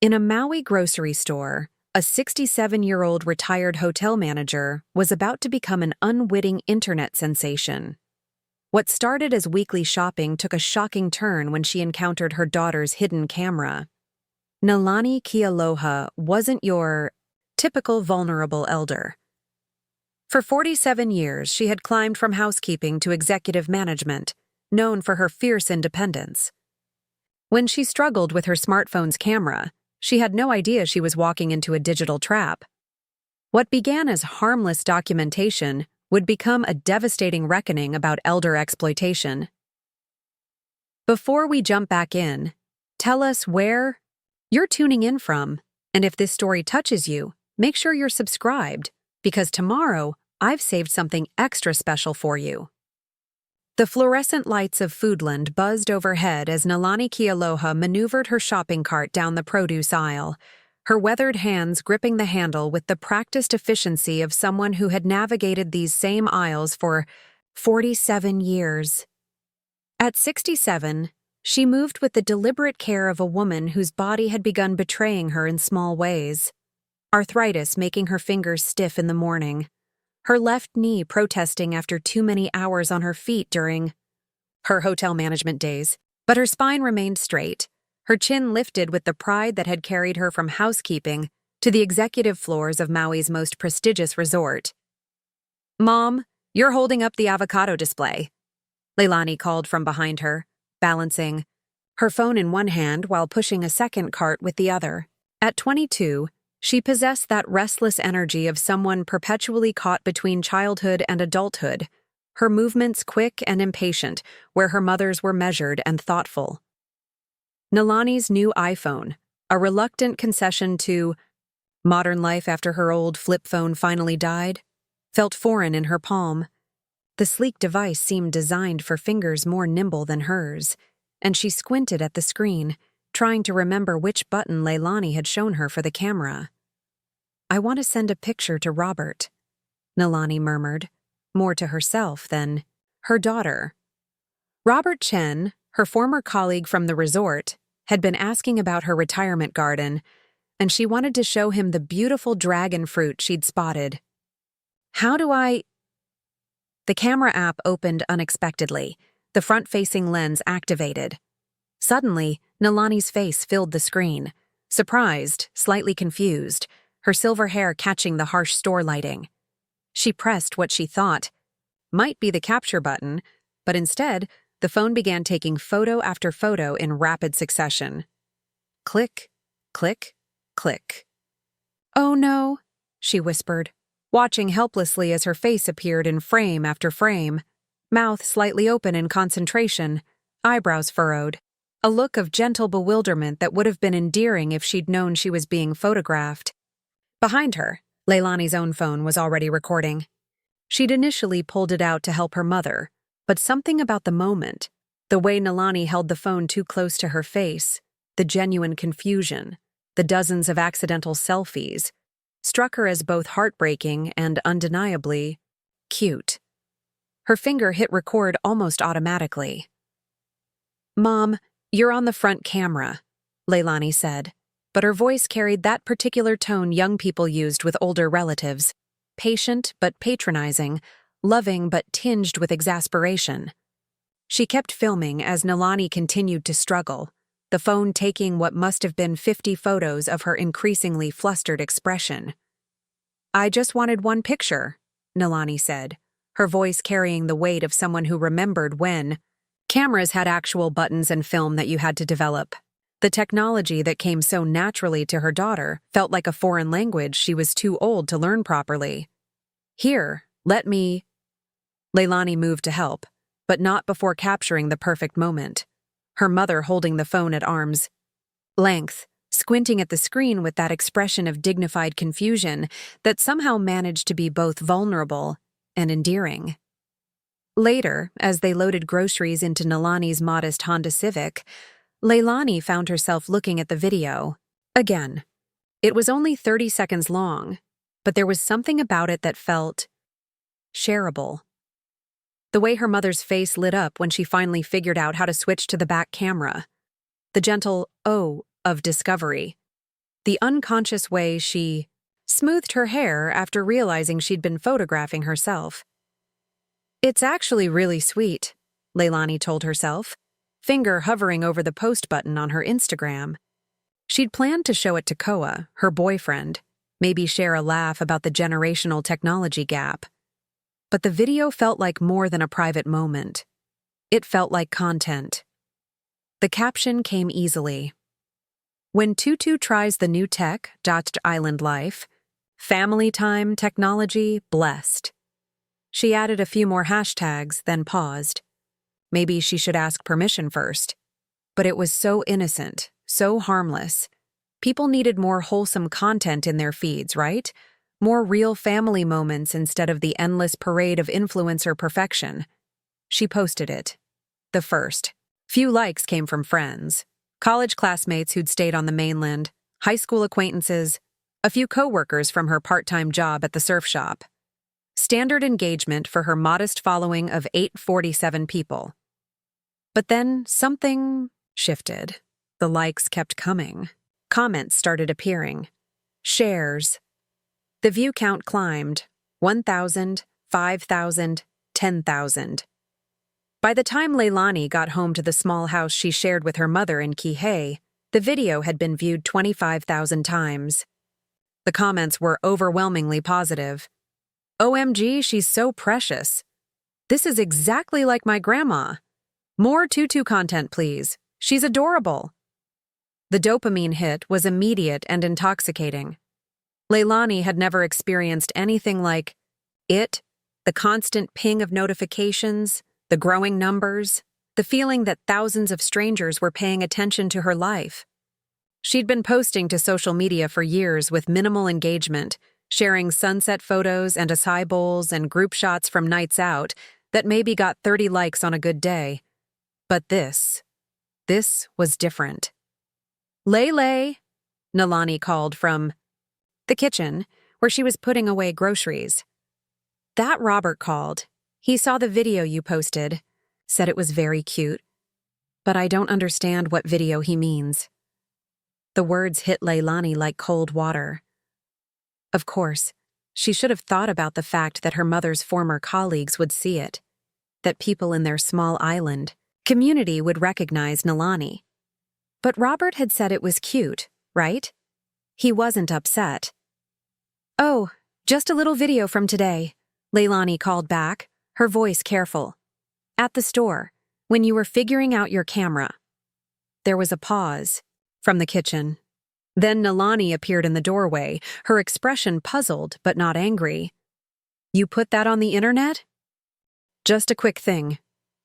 In a Maui grocery store, a 67-year-old retired hotel manager was about to become an unwitting internet sensation. What started as weekly shopping took a shocking turn when she encountered her daughter's hidden camera. Nalani Kealoha wasn't your typical vulnerable elder. For 47 years, she had climbed from housekeeping to executive management, known for her fierce independence. When she struggled with her smartphone's camera, she had no idea she was walking into a digital trap. What began as harmless documentation would become a devastating reckoning about elder exploitation. Before we jump back in, tell us where you're tuning in from, and if this story touches you, make sure you're subscribed, because tomorrow I've saved something extra special for you. The fluorescent lights of Foodland buzzed overhead as Nalani Kealoha maneuvered her shopping cart down the produce aisle, her weathered hands gripping the handle with the practiced efficiency of someone who had navigated these same aisles for 47 years. At 67, she moved with the deliberate care of a woman whose body had begun betraying her in small ways. Arthritis making her fingers stiff in the morning, her left knee protesting after too many hours on her feet during her hotel management days, but her spine remained straight, her chin lifted with the pride that had carried her from housekeeping to the executive floors of Maui's most prestigious resort. "Mom, you're holding up the avocado display," Leilani called from behind her, balancing her phone in one hand while pushing a second cart with the other. At 22, she possessed that restless energy of someone perpetually caught between childhood and adulthood, her movements quick and impatient, where her mother's were measured and thoughtful. Nalani's new iPhone, a reluctant concession to modern life after her old flip phone finally died, felt foreign in her palm. The sleek device seemed designed for fingers more nimble than hers, and she squinted at the screen, trying to remember which button Leilani had shown her for the camera. "I want to send a picture to Robert," Nalani murmured, more to herself than her daughter. Robert Chen, her former colleague from the resort, had been asking about her retirement garden, and she wanted to show him the beautiful dragon fruit she'd spotted. "How do I—" The camera app opened unexpectedly, the front-facing lens activated. Suddenly, Nalani's face filled the screen, surprised, slightly confused, her silver hair catching the harsh store lighting. She pressed what she thought might be the capture button, but instead, the phone began taking photo after photo in rapid succession. Click, click, click. "Oh no," she whispered, watching helplessly as her face appeared in frame after frame, mouth slightly open in concentration, eyebrows furrowed, a look of gentle bewilderment that would have been endearing if she'd known she was being photographed. Behind her, Leilani's own phone was already recording. She'd initially pulled it out to help her mother, but something about the moment, the way Nalani held the phone too close to her face, the genuine confusion, the dozens of accidental selfies, struck her as both heartbreaking and undeniably cute. Her finger hit record almost automatically. "Mom, you're on the front camera," Leilani said, but her voice carried that particular tone young people used with older relatives, patient but patronizing, loving but tinged with exasperation. She kept filming as Nalani continued to struggle, the phone taking what must have been 50 photos of her increasingly flustered expression. "I just wanted one picture," Nalani said, her voice carrying the weight of someone who remembered when cameras had actual buttons and film that you had to develop. The technology that came so naturally to her daughter felt like a foreign language she was too old to learn properly. "Here, let me—" Leilani moved to help, but not before capturing the perfect moment. Her mother holding the phone at arm's length, squinting at the screen with that expression of dignified confusion that somehow managed to be both vulnerable and endearing. Later, as they loaded groceries into Nalani's modest Honda Civic, Leilani found herself looking at the video. Again, it was only 30 seconds long, but there was something about it that felt shareable. The way her mother's face lit up when she finally figured out how to switch to the back camera. The gentle "oh" of discovery. the unconscious way she smoothed her hair after realizing she'd been photographing herself. "It's actually really sweet," Leilani told herself, finger hovering over the post button on her Instagram. She'd planned to show it to Koa, her boyfriend, maybe share a laugh about the generational technology gap. But the video felt like more than a private moment. It felt like content. The caption came easily. "When Tutu tries the new tech, Island life, family time, technology, blessed." She added a few more hashtags, then paused. Maybe she should ask permission first. But it was so innocent, so harmless. People needed more wholesome content in their feeds, right? More real family moments instead of the endless parade of influencer perfection. She posted it. The first. Few likes came from friends. College classmates who'd stayed on the mainland, high school acquaintances, a few coworkers from her part-time job at the surf shop. Standard engagement for her modest following of 847 people. But then something shifted. The likes kept coming. Comments started appearing. Shares. The view count climbed. 1,000, 5,000, 10,000. By the time Leilani got home to the small house she shared with her mother in Kihei, the video had been viewed 25,000 times. The comments were overwhelmingly positive. "OMG, she's so precious. This is exactly like my grandma. More Tutu content, please. She's adorable." The dopamine hit was immediate and intoxicating. Leilani had never experienced anything like it, the constant ping of notifications, the growing numbers, the feeling that thousands of strangers were paying attention to her life. She'd been posting to social media for years with minimal engagement, sharing sunset photos and acai bowls and group shots from nights out that maybe got 30 likes on a good day. But this was different. "Lele," Nalani called from the kitchen, where she was putting away groceries. "That Robert called. He saw the video you posted, said it was very cute. But I don't understand what video he means." The words hit Leilani like cold water. Of course, she should have thought about the fact that her mother's former colleagues would see it, that people in their small island community would recognize Nalani. But Robert had said it was cute, right? He wasn't upset. "Oh, just a little video from today," Leilani called back, her voice careful. "At the store, when you were figuring out your camera." There was a pause from the kitchen. Then Nalani appeared in the doorway, her expression puzzled but not angry. "You put that on the internet?" "Just a quick thing,"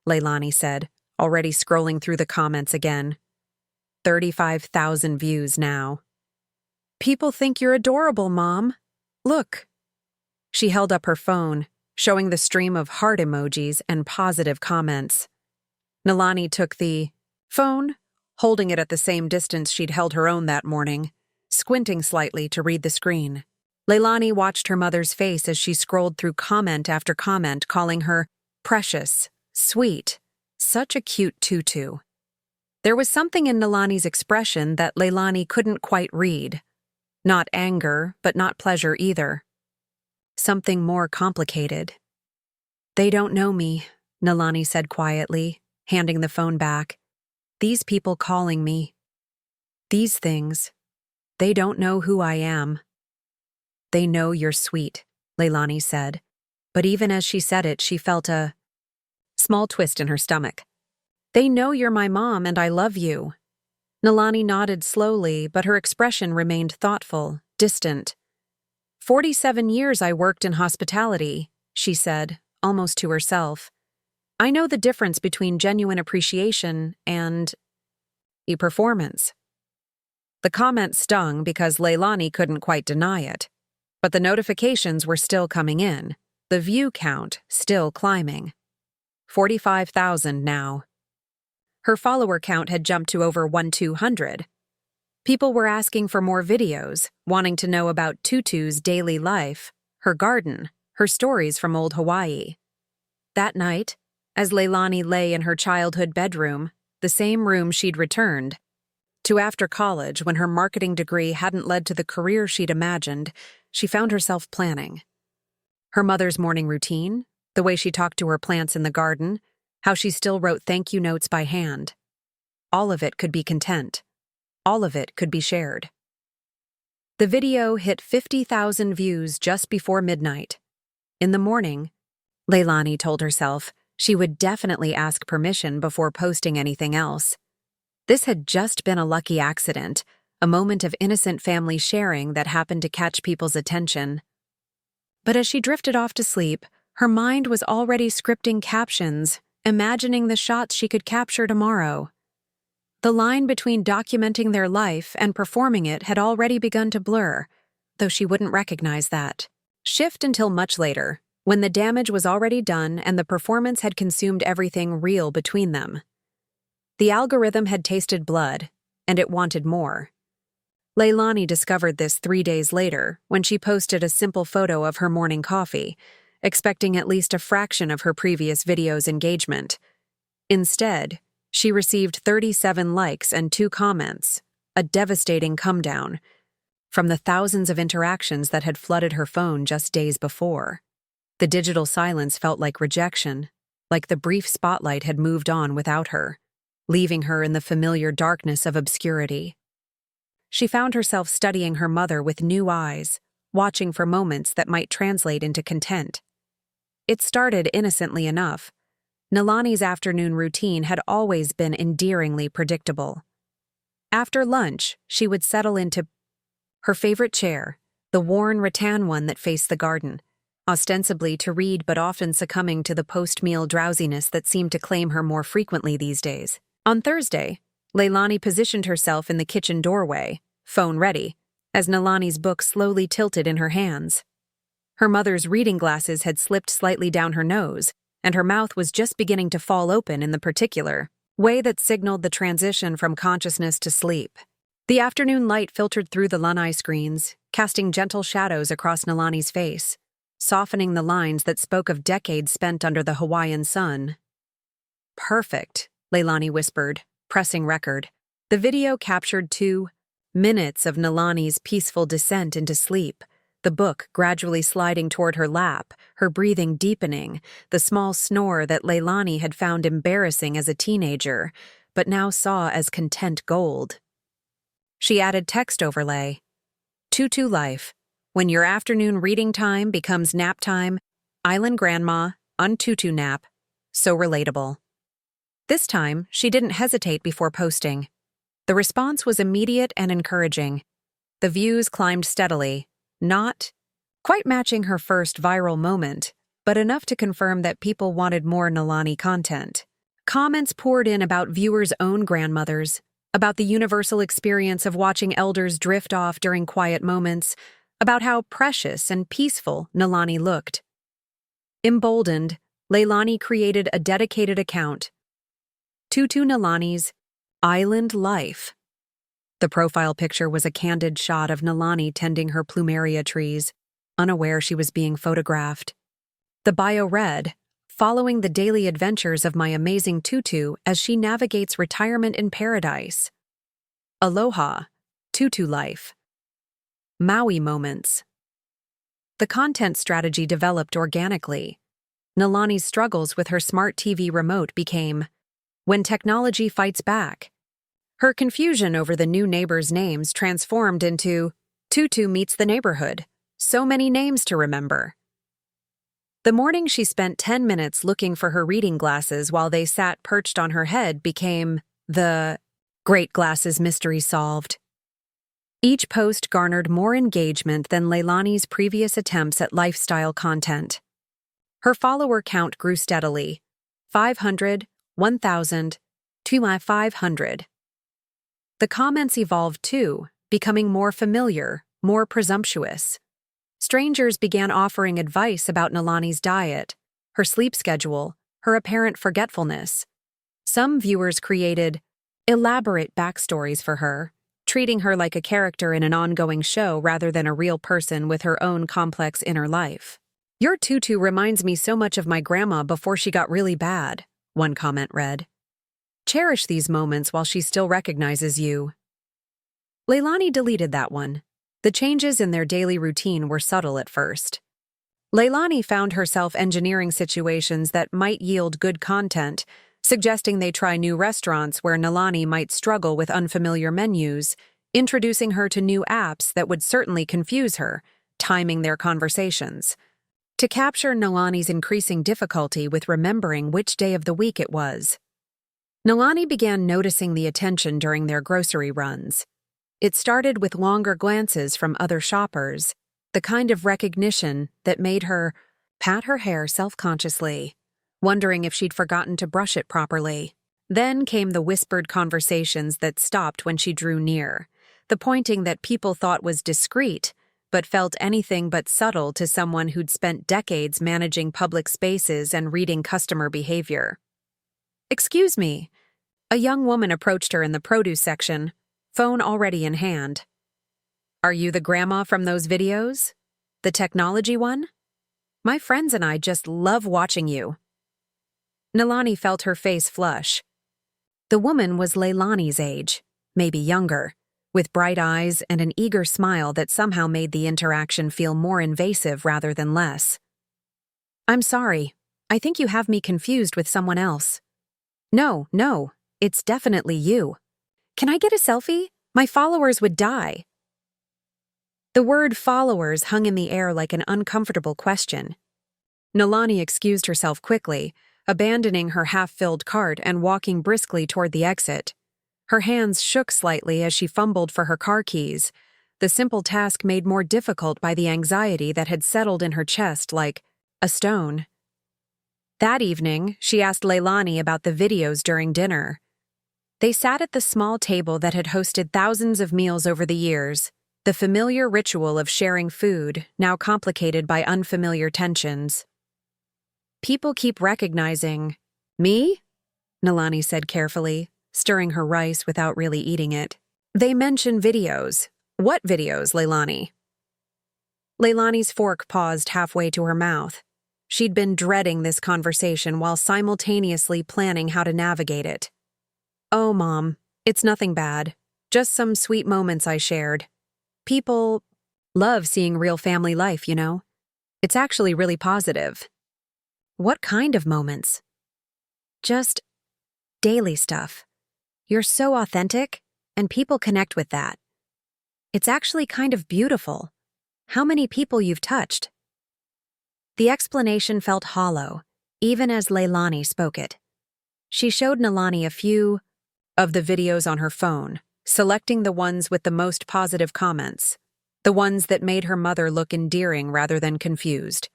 Leilani said, already scrolling through the comments again. 35,000 views now. "People think you're adorable, Mom. Look." She held up her phone, showing the stream of heart emojis and positive comments. Nalani took the phone, holding it at the same distance she'd held her own that morning, squinting slightly to read the screen. Leilani watched her mother's face as she scrolled through comment after comment, calling her precious, sweet, such a cute tutu. There was something in Nalani's expression that Leilani couldn't quite read. Not anger, but not pleasure either. Something more complicated. "They don't know me," Nalani said quietly, handing the phone back. "These people calling me. These things. They don't know who I am." "They know you're sweet," Leilani said. But even as she said it, she felt a small twist in her stomach. "They know you're my mom and I love you." Nalani nodded slowly, but her expression remained thoughtful, distant. 47 years I worked in hospitality," she said, almost to herself. "I know the difference between genuine appreciation and a performance." The comment stung because Leilani couldn't quite deny it. But the notifications were still coming in, the view count still climbing. 45,000 now. Her follower count had jumped to over 1,200. People were asking for more videos, wanting to know about Tutu's daily life, her garden, her stories from old Hawaii. That night, as Leilani lay in her childhood bedroom, the same room she'd returned to after college when her marketing degree hadn't led to the career she'd imagined, she found herself planning. Her mother's morning routine, the way she talked to her plants in the garden, how she still wrote thank you notes by hand. All of it could be content. All of it could be shared. The video hit 50,000 views just before midnight. In the morning, Leilani told herself she would definitely ask permission before posting anything else. This had just been a lucky accident, a moment of innocent family sharing that happened to catch people's attention. But as she drifted off to sleep, her mind was already scripting captions, imagining the shots she could capture tomorrow. The line between documenting their life and performing it had already begun to blur, though she wouldn't recognize that. Shift until much later, when the damage was already done and the performance had consumed everything real between them. The algorithm had tasted blood, and it wanted more. Leilani discovered this 3 days later when she posted a simple photo of her morning coffee, expecting at least a fraction of her previous video's engagement. Instead, she received 37 likes and 2 comments, a devastating come-down, from the thousands of interactions that had flooded her phone just days before. The digital silence felt like rejection, like the brief spotlight had moved on without her, leaving her in the familiar darkness of obscurity. She found herself studying her mother with new eyes, watching for moments that might translate into content. It started innocently enough. Nalani's afternoon routine had always been endearingly predictable. After lunch, she would settle into her favorite chair, the worn rattan one that faced the garden, ostensibly to read but often succumbing to the post-meal drowsiness that seemed to claim her more frequently these days. On Thursday, Leilani positioned herself in the kitchen doorway, phone ready, as Nalani's book slowly tilted in her hands. Her mother's reading glasses had slipped slightly down her nose, and her mouth was just beginning to fall open in the particular way that signaled the transition from consciousness to sleep. The afternoon light filtered through the lanai screens, casting gentle shadows across Nalani's face, softening the lines that spoke of decades spent under the Hawaiian sun. "Perfect," Leilani whispered, pressing record. The video captured 2 minutes of Nalani's peaceful descent into sleep, the book gradually sliding toward her lap, her breathing deepening, the small snore that Leilani had found embarrassing as a teenager, but now saw as content gold. She added text overlay. "Tutu life. When your afternoon reading time becomes nap time, island grandma, tutu nap. So relatable." This time, she didn't hesitate before posting. The response was immediate and encouraging. The views climbed steadily, not quite matching her first viral moment, but enough to confirm that people wanted more Nalani content. Comments poured in about viewers' own grandmothers, about the universal experience of watching elders drift off during quiet moments, about how precious and peaceful Nalani looked. Emboldened, Leilani created a dedicated account, Tutu Nalani's Island Life. The profile picture was a candid shot of Nalani tending her plumeria trees, unaware she was being photographed. The bio read, "Following the daily adventures of my amazing Tutu as she navigates retirement in paradise. Aloha, Tutu life. Maui moments." The content strategy developed organically. Nalani's struggles with her smart TV remote became, "When technology fights back." Her confusion over the new neighbors' names transformed into, "Tutu meets the neighborhood. So many names to remember." The morning she spent 10 minutes looking for her reading glasses while they sat perched on her head became the "Great Glasses Mystery Solved." Each post garnered more engagement than Leilani's previous attempts at lifestyle content. Her follower count grew steadily, 500, 1,000, 2,500. The comments evolved too, becoming more familiar, more presumptuous. Strangers began offering advice about Nalani's diet, her sleep schedule, her apparent forgetfulness. Some viewers created elaborate backstories for her, treating her like a character in an ongoing show rather than a real person with her own complex inner life. "Your tutu reminds me so much of my grandma before she got really bad," one comment read. "Cherish these moments while she still recognizes you. Leilani deleted that one. The changes in their daily routine were subtle at first. Leilani found herself engineering situations that might yield good content, suggesting they try new restaurants where Nalani might struggle with unfamiliar menus, introducing her to new apps that would certainly confuse her, timing their conversations. To capture Nalani's increasing difficulty with remembering which day of the week it was. Nalani began noticing the attention during their grocery runs. It started with longer glances from other shoppers, the kind of recognition that made her pat her hair self-consciously, wondering if she'd forgotten to brush it properly. Then came the whispered conversations that stopped when she drew near, the pointing that people thought was discreet, but felt anything but subtle to someone who'd spent decades managing public spaces and reading customer behavior. "Excuse me." A young woman approached her in the produce section, phone already in hand. "Are you the grandma from those videos? The technology one? My friends and I just love watching you." Nalani felt her face flush. The woman was Leilani's age, maybe younger, with bright eyes and an eager smile that somehow made the interaction feel more invasive rather than less. "I'm sorry. I think you have me confused with someone else." No, it's definitely you. Can I get a selfie? My followers would die." The word followers hung in the air like an uncomfortable question. Nalani excused herself quickly, abandoning her half-filled cart and walking briskly toward the exit. Her hands shook slightly as she fumbled for her car keys, the simple task made more difficult by the anxiety that had settled in her chest like a stone. That evening, she asked Leilani about the videos during dinner. They sat at the small table that had hosted thousands of meals over the years, the familiar ritual of sharing food, now complicated by unfamiliar tensions. "People keep recognizing..." "Me?" Nalani said carefully, stirring her rice without really eating it. "They mention videos. What videos, Leilani?" Leilani's fork paused halfway to her mouth. She'd been dreading this conversation while simultaneously planning how to navigate it. "Oh, Mom, it's nothing bad. Just some sweet moments I shared. People love seeing real family life, you know. It's actually really positive." "What kind of moments?" "Just daily stuff. You're so authentic, and people connect with that. It's actually kind of beautiful. How many people you've touched." The explanation felt hollow, even as Leilani spoke it. She showed Nalani a few of the videos on her phone, selecting the ones with the most positive comments, the ones that made her mother look endearing rather than confused.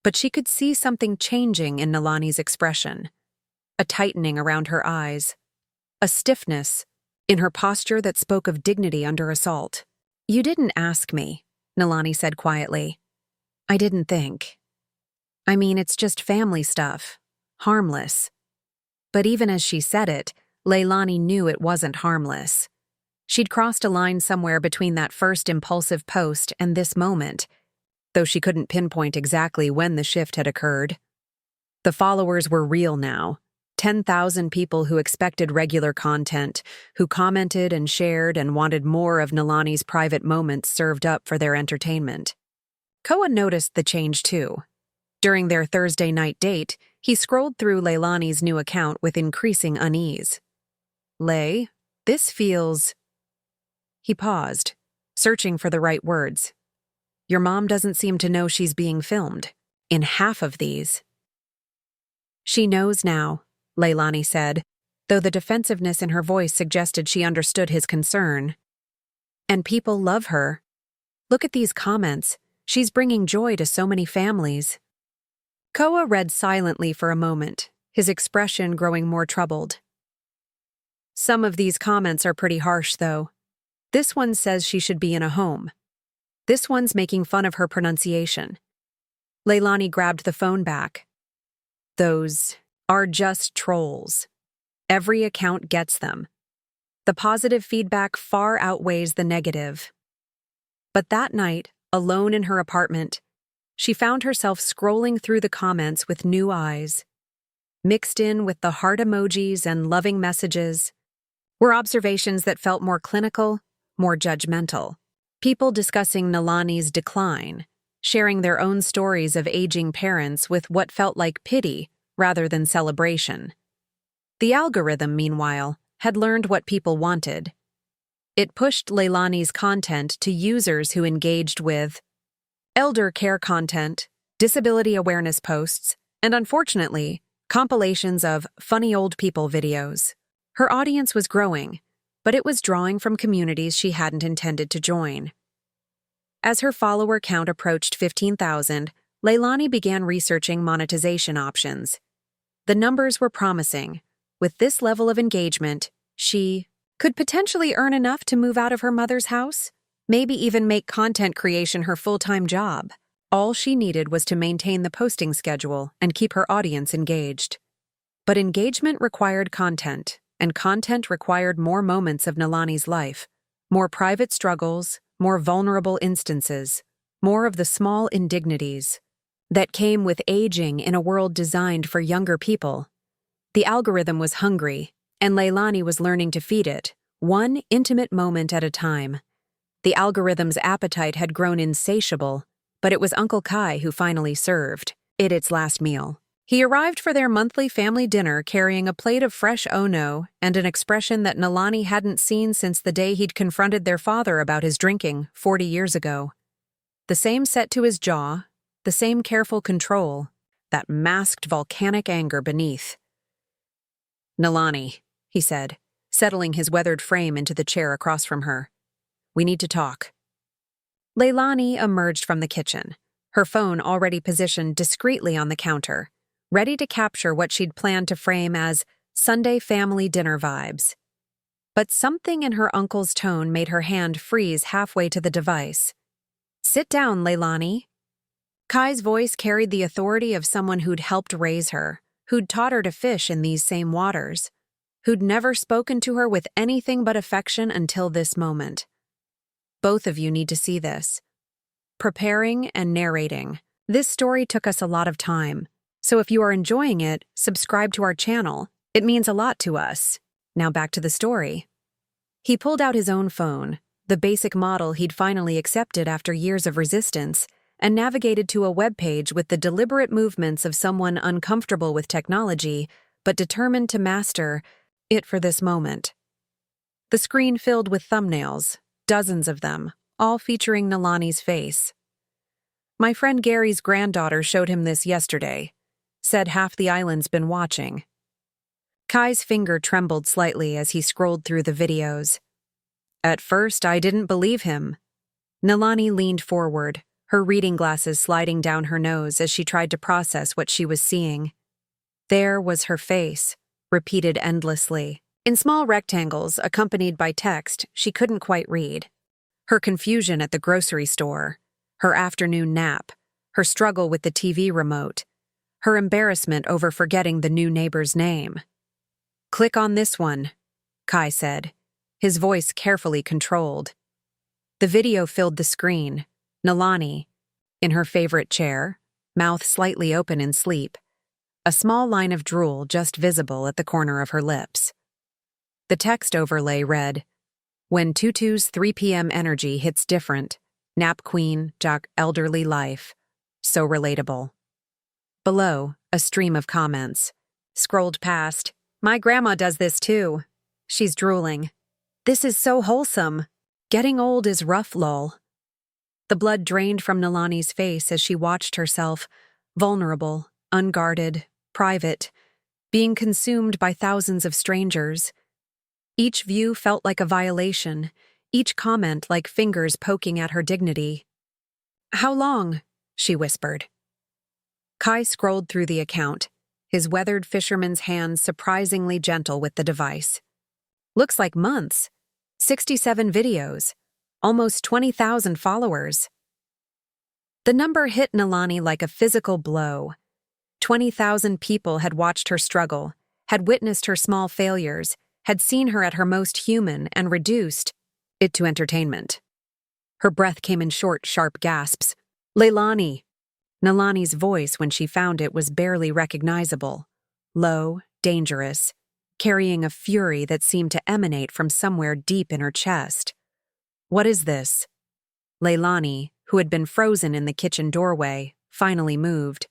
But she could see something changing in Nalani's expression, a tightening around her eyes, a stiffness in her posture that spoke of dignity under assault. "You didn't ask me," Nalani said quietly. "I didn't think. I mean, it's just family stuff, harmless." But even as she said it, Leilani knew it wasn't harmless. She'd crossed a line somewhere between that first impulsive post and this moment, though she couldn't pinpoint exactly when the shift had occurred. The followers were real now. 10,000 people who expected regular content, who commented and shared and wanted more of Nalani's private moments served up for their entertainment. Koa noticed the change too. During their Thursday night date, he scrolled through Leilani's new account with increasing unease. "Lei, this feels..." He paused, searching for the right words. "Your mom doesn't seem to know she's being filmed. In half of these." "She knows now," Leilani said, though the defensiveness in her voice suggested she understood his concern. "And people love her. Look at these comments. She's bringing joy to so many families." Koa read silently for a moment, his expression growing more troubled. "Some of these comments are pretty harsh, though. This one says she should be in a home. This one's making fun of her pronunciation." Leilani grabbed the phone back. "Those are just trolls. Every account gets them. The positive feedback far outweighs the negative." But that night, alone in her apartment, she found herself scrolling through the comments with new eyes. Mixed in with the heart emojis and loving messages were observations that felt more clinical, more judgmental. People discussing Nalani's decline, sharing their own stories of aging parents with what felt like pity rather than celebration. The algorithm, meanwhile, had learned what people wanted. It pushed Leilani's content to users who engaged with elder care content, disability awareness posts, and unfortunately, compilations of funny old people videos. Her audience was growing, but it was drawing from communities she hadn't intended to join. As her follower count approached 15,000, Leilani began researching monetization options. The numbers were promising. With this level of engagement, she could potentially earn enough to move out of her mother's house, maybe even make content creation her full-time job. All she needed was to maintain the posting schedule and keep her audience engaged. But engagement required content, and content required more moments of Nalani's life, more private struggles, more vulnerable instances, more of the small indignities that came with aging in a world designed for younger people. The algorithm was hungry, and Leilani was learning to feed it, one intimate moment at a time. The algorithm's appetite had grown insatiable, but it was Uncle Kai who finally served it its last meal. He arrived for their monthly family dinner carrying a plate of fresh ono and an expression that Nalani hadn't seen since the day he'd confronted their father about his drinking 40 years ago. The same set to his jaw, the same careful control, that masked volcanic anger beneath. "Nalani," he said, settling his weathered frame into the chair across from her. "We need to talk." Leilani emerged from the kitchen, her phone already positioned discreetly on the counter, ready to capture what she'd planned to frame as Sunday family dinner vibes. But something in her uncle's tone made her hand freeze halfway to the device. "Sit down, Leilani." Kai's voice carried the authority of someone who'd helped raise her, who'd taught her to fish in these same waters, who'd never spoken to her with anything but affection until this moment. "Both of you need to see this." Preparing and narrating. This story took us a lot of time, so if you are enjoying it, subscribe to our channel. It means a lot to us. Now back to the story. He pulled out his own phone, the basic model he'd finally accepted after years of resistance, and navigated to a webpage with the deliberate movements of someone uncomfortable with technology, but determined to master it for this moment. The screen filled with thumbnails, dozens of them, all featuring Nalani's face. "My friend Gary's granddaughter showed him this yesterday. Said half the island's been watching." Kai's finger trembled slightly as he scrolled through the videos. "At first, I didn't believe him." Nalani leaned forward, her reading glasses sliding down her nose as she tried to process what she was seeing. There was her face, repeated endlessly, in small rectangles accompanied by text she couldn't quite read. Her confusion at the grocery store, her afternoon nap, her struggle with the TV remote, her embarrassment over forgetting the new neighbor's name. "Click on this one," Kai said, his voice carefully controlled. The video filled the screen. Nalani, in her favorite chair, mouth slightly open in sleep, a small line of drool just visible at the corner of her lips. The text overlay read, "When Tutu's 3 p.m. energy hits different, nap queen, jock elderly life, so relatable." Below, a stream of comments. Scrolled past, "My grandma does this too. She's drooling. This is so wholesome. Getting old is rough, lol." The blood drained from Nalani's face as she watched herself, vulnerable, unguarded, private, being consumed by thousands of strangers. Each view felt like a violation, each comment like fingers poking at her dignity. "How long?" she whispered. Kai scrolled through the account, his weathered fisherman's hands surprisingly gentle with the device. "Looks like months. 67 videos. Almost 20,000 followers." The number hit Nalani like a physical blow. 20,000 people had watched her struggle, had witnessed her small failures, had seen her at her most human and reduced it to entertainment. Her breath came in short, sharp gasps. "Leilani!" Nalani's voice when she found it was barely recognizable. Low, dangerous, carrying a fury that seemed to emanate from somewhere deep in her chest. What is this? Leilani, who had been frozen in the kitchen doorway, finally moved.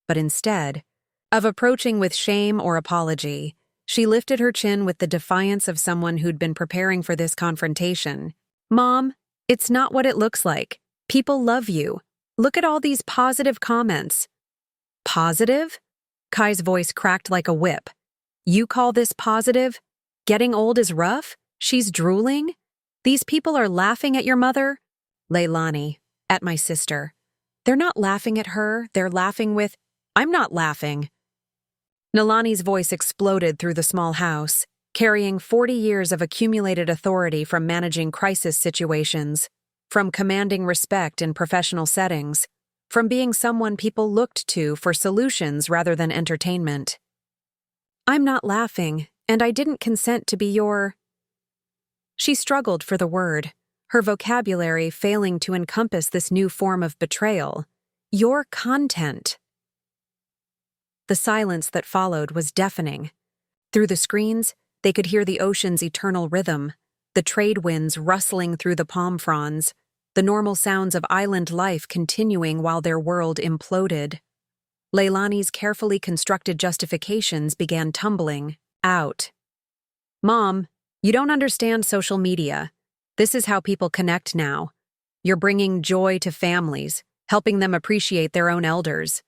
But instead of approaching with shame or apology, she lifted her chin with the defiance of someone who'd been preparing for this confrontation. Mom, it's not what it looks like. People love you. Look at all these positive comments. Positive? Kai's voice cracked like a whip. You call this positive? Getting old is rough? She's drooling? These people are laughing at your mother? Leilani, at my sister. They're not laughing at her, they're laughing with, I'm not laughing. Nalani's voice exploded through the small house, carrying 40 years of accumulated authority from managing crisis situations, from commanding respect in professional settings, from being someone people looked to for solutions rather than entertainment. I'm not laughing, and I didn't consent to be your... She struggled for the word, her vocabulary failing to encompass this new form of betrayal. Your content. The silence that followed was deafening. Through the screens, they could hear the ocean's eternal rhythm, the trade winds rustling through the palm fronds, the normal sounds of island life continuing while their world imploded. Leilani's carefully constructed justifications began tumbling out. Mom, you don't understand social media. This is how people connect now. You're bringing joy to families, helping them appreciate their own elders.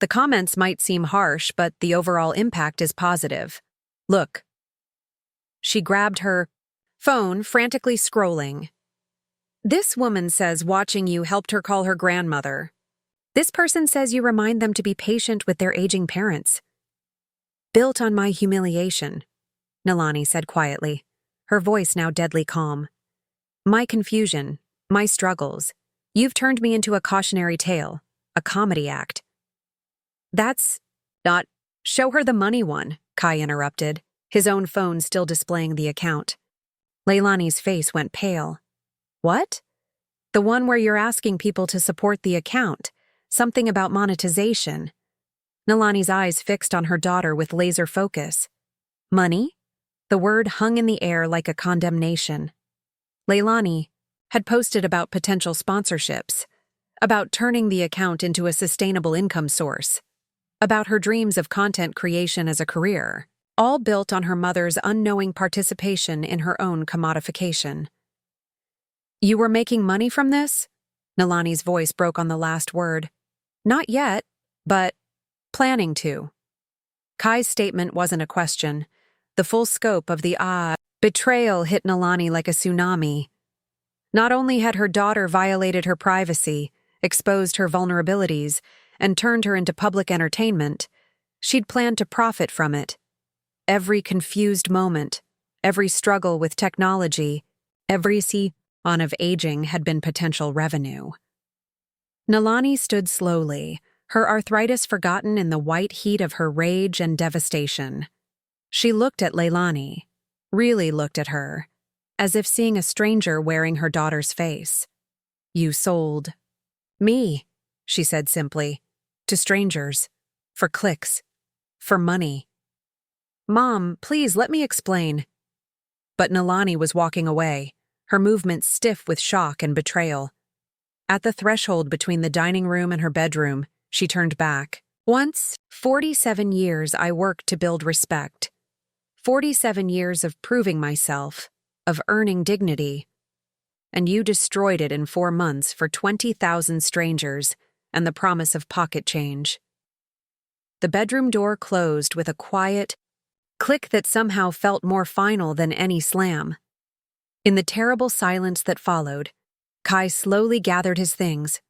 The comments might seem harsh, but the overall impact is positive. Look. She grabbed her phone, frantically scrolling. This woman says watching you helped her call her grandmother. This person says you remind them to be patient with their aging parents. Built on my humiliation, Nalani said quietly, her voice now deadly calm. My confusion, my struggles. You've turned me into a cautionary tale, a comedy act. That's not... Show her the money one, Kai interrupted, his own phone still displaying the account. Leilani's face went pale. What? The one where you're asking people to support the account. Something about monetization. Nalani's eyes fixed on her daughter with laser focus. Money? The word hung in the air like a condemnation. Leilani had posted about potential sponsorships, about turning the account into a sustainable income source, about her dreams of content creation as a career, all built on her mother's unknowing participation in her own commodification. You were making money from this? Nalani's voice broke on the last word. Not yet, but planning to. Kai's statement wasn't a question. The full scope of the betrayal hit Nalani like a tsunami. Not only had her daughter violated her privacy, exposed her vulnerabilities, and turned her into public entertainment, she'd planned to profit from it. Every confused moment, every struggle with technology, every on of aging had been potential revenue. Nalani stood slowly, her arthritis forgotten in the white heat of her rage and devastation. She looked at Leilani, really looked at her, as if seeing a stranger wearing her daughter's face. You sold me, she said simply, to strangers, for clicks, for money. Mom, please let me explain. But Nalani was walking away, her movements stiff with shock and betrayal. At the threshold between the dining room and her bedroom, she turned back. Once, 47 years I worked to build respect. 47 years of proving myself, of earning dignity. And you destroyed it in 4 months for 20,000 strangers and the promise of pocket change. The bedroom door closed with a quiet click that somehow felt more final than any slam. In the terrible silence that followed, Kai slowly gathered his things.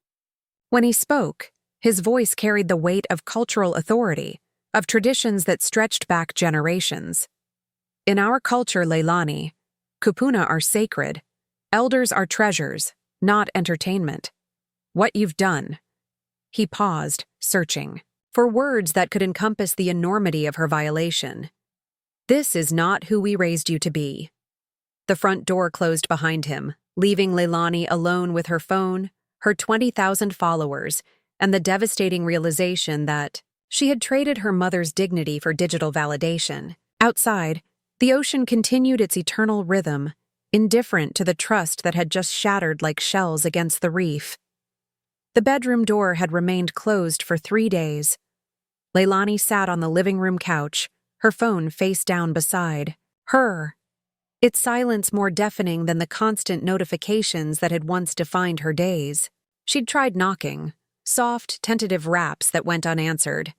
When he spoke, his voice carried the weight of cultural authority, of traditions that stretched back generations. In our culture, Leilani, kupuna are sacred. Elders are treasures, not entertainment. What you've done. He paused, searching for words that could encompass the enormity of her violation. This is not who we raised you to be. The front door closed behind him, leaving Leilani alone with her phone, her 20,000 followers, and the devastating realization that she had traded her mother's dignity for digital validation. Outside, the ocean continued its eternal rhythm, indifferent to the trust that had just shattered like shells against the reef. The bedroom door had remained closed for 3 days. Leilani sat on the living room couch, her phone face down beside her, its silence more deafening than the constant notifications that had once defined her days. She'd tried knocking, soft, tentative raps that went unanswered.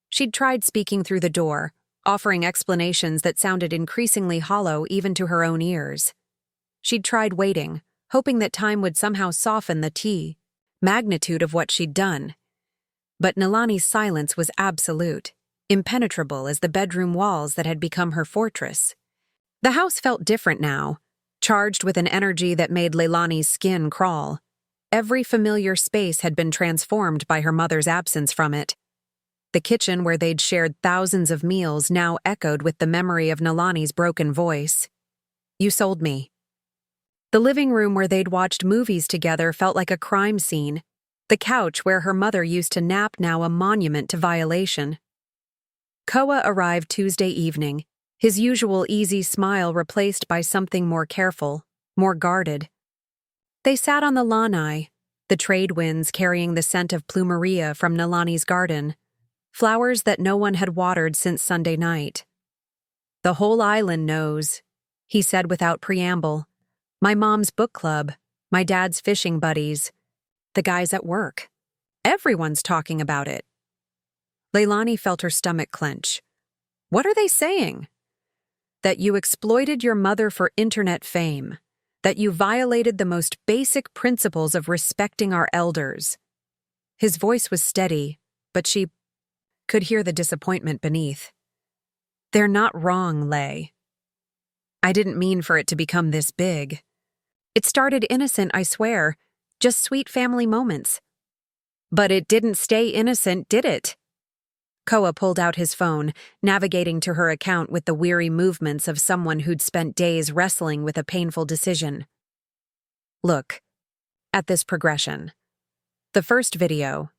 She'd tried speaking through the door, offering explanations that sounded increasingly hollow even to her own ears. She'd tried waiting, hoping that time would somehow soften the magnitude of what she'd done. But Nalani's silence was absolute, impenetrable as the bedroom walls that had become her fortress. The house felt different now, charged with an energy that made Leilani's skin crawl. Every familiar space had been transformed by her mother's absence from it. The kitchen where they'd shared thousands of meals now echoed with the memory of Nalani's broken voice. "You sold me." The living room where they'd watched movies together felt like a crime scene, the couch where her mother used to nap now a monument to violation. Koa arrived Tuesday evening, his usual easy smile replaced by something more careful, more guarded. They sat on the lanai, the trade winds carrying the scent of plumeria from Nalani's garden, flowers that no one had watered since Sunday night. "The whole island knows," he said without preamble. "My mom's book club, my dad's fishing buddies, the guys at work. Everyone's talking about it." Leilani felt her stomach clench. "What are they saying?" "That you exploited your mother for internet fame. That you violated the most basic principles of respecting our elders." His voice was steady, but she could hear the disappointment beneath. "They're not wrong, Lei. I didn't mean for it to become this big. It started innocent, I swear, just sweet family moments." "But it didn't stay innocent, did it?" Koa pulled out his phone, navigating to her account with the weary movements of someone who'd spent days wrestling with a painful decision. "Look at this progression. The first video.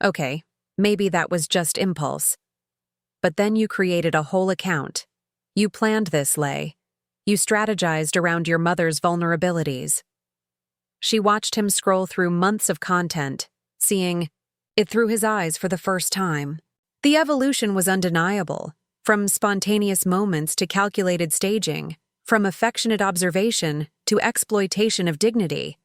Okay, maybe that was just impulse. But then you created a whole account. You planned this, Lei. You strategized around your mother's vulnerabilities." She watched him scroll through months of content, seeing it through his eyes for the first time. The evolution was undeniable, from spontaneous moments to calculated staging, from affectionate observation to exploitation of dignity.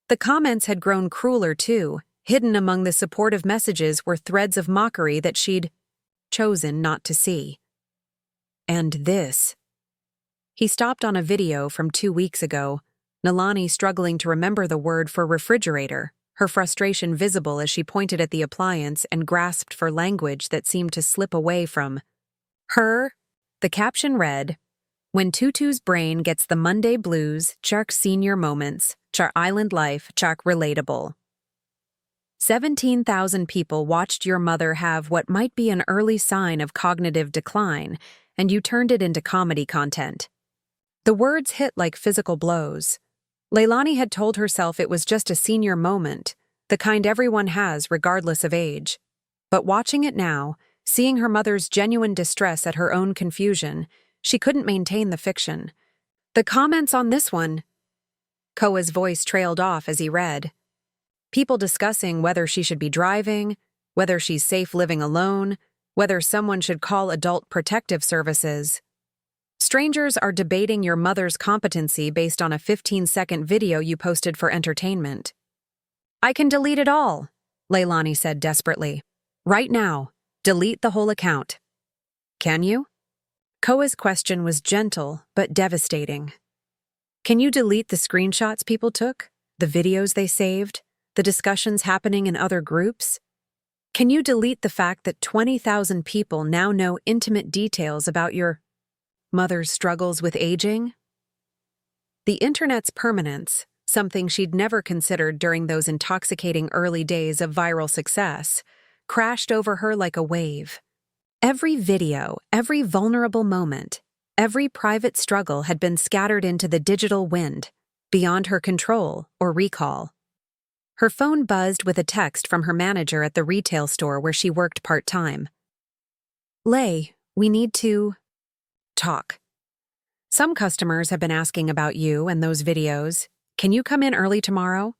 The comments had grown crueler too. Hidden among the supportive messages were threads of mockery that she'd chosen not to see. And this. He stopped on a video from 2 weeks ago, Nalani struggling to remember the word for refrigerator, her frustration visible as she pointed at the appliance and grasped for language that seemed to slip away from her. The caption read, "When Tutu's brain gets the Monday blues, Chark senior moments, Char island life, Chark relatable." 17,000 people watched your mother have what might be an early sign of cognitive decline, and you turned it into comedy content. The words hit like physical blows. Leilani had told herself it was just a senior moment, the kind everyone has regardless of age. But watching it now, seeing her mother's genuine distress at her own confusion, she couldn't maintain the fiction. "The comments on this one." Koa's voice trailed off as he read. People discussing whether she should be driving, whether she's safe living alone, whether someone should call adult protective services. Strangers are debating your mother's competency based on a 15-second video you posted for entertainment. "I can delete it all," Leilani said desperately. "Right now, delete the whole account." "Can you?" Koa's question was gentle but devastating. "Can you delete the screenshots people took, the videos they saved, the discussions happening in other groups? Can you delete the fact that 20,000 people now know intimate details about your mother's struggles with aging?" The internet's permanence, something she'd never considered during those intoxicating early days of viral success, crashed over her like a wave. Every video, every vulnerable moment, every private struggle had been scattered into the digital wind, beyond her control or recall. Her phone buzzed with a text from her manager at the retail store where she worked part-time. "Lei, we need to talk." Some customers have been asking about you and those videos. Can you come in early tomorrow?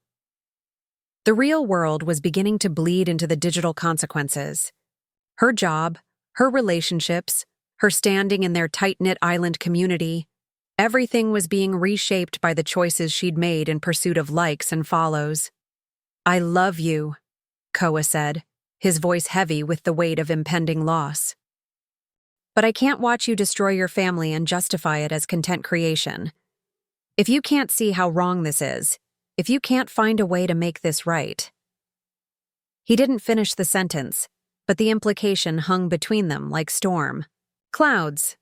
The real world was beginning to bleed into the digital consequences. Her job, her relationships, her standing in their tight-knit island community, everything was being reshaped by the choices she'd made in pursuit of likes and follows. "I love you," Koa said, his voice heavy with the weight of impending loss. "But I can't watch you destroy your family and justify it as content creation. If you can't see how wrong this is, if you can't find a way to make this right." He didn't finish the sentence, but the implication hung between them like storm clouds,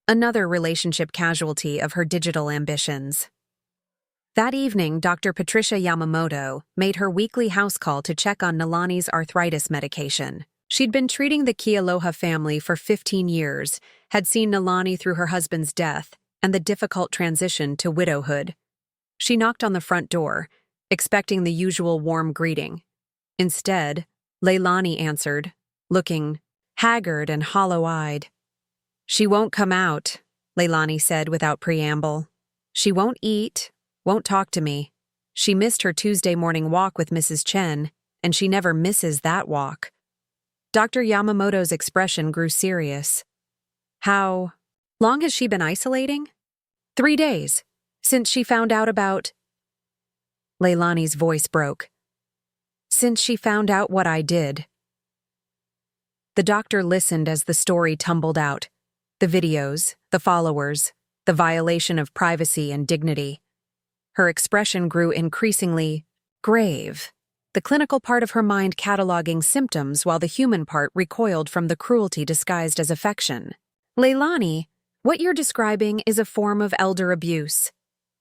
another relationship casualty of her digital ambitions. That evening, Dr. Patricia Yamamoto made her weekly house call to check on Nalani's arthritis medication. She'd been treating the Kealoha family for 15 years, had seen Nalani through her husband's death and the difficult transition to widowhood. She knocked on the front door, expecting the usual warm greeting. Instead, Leilani answered, looking haggard and hollow-eyed. "She won't come out," Leilani said without preamble. "She won't eat, won't talk to me. She missed her Tuesday morning walk with Mrs. Chen, and she never misses that walk." Dr. Yamamoto's expression grew serious. "How long has she been isolating?" "3 days, since she found out about—" Leilani's voice broke. "Since she found out what I did." The doctor listened as the story tumbled out. The videos, the followers, the violation of privacy and dignity. Her expression grew increasingly grave, the clinical part of her mind cataloging symptoms while the human part recoiled from the cruelty disguised as affection. "Leilani, what you're describing is a form of elder abuse.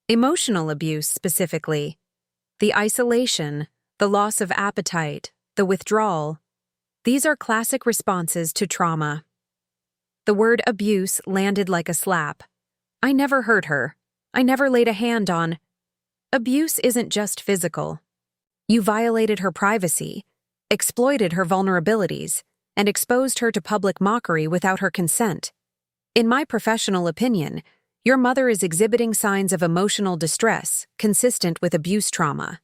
Emotional abuse, specifically. The isolation, the loss of appetite, the withdrawal. These are classic responses to trauma." The word abuse landed like a slap. "I never hurt her. I never laid a hand on—" Abuse isn't just physical. You violated her privacy, exploited her vulnerabilities, and exposed her to public mockery without her consent. In my professional opinion, your mother is exhibiting signs of emotional distress consistent with abuse trauma.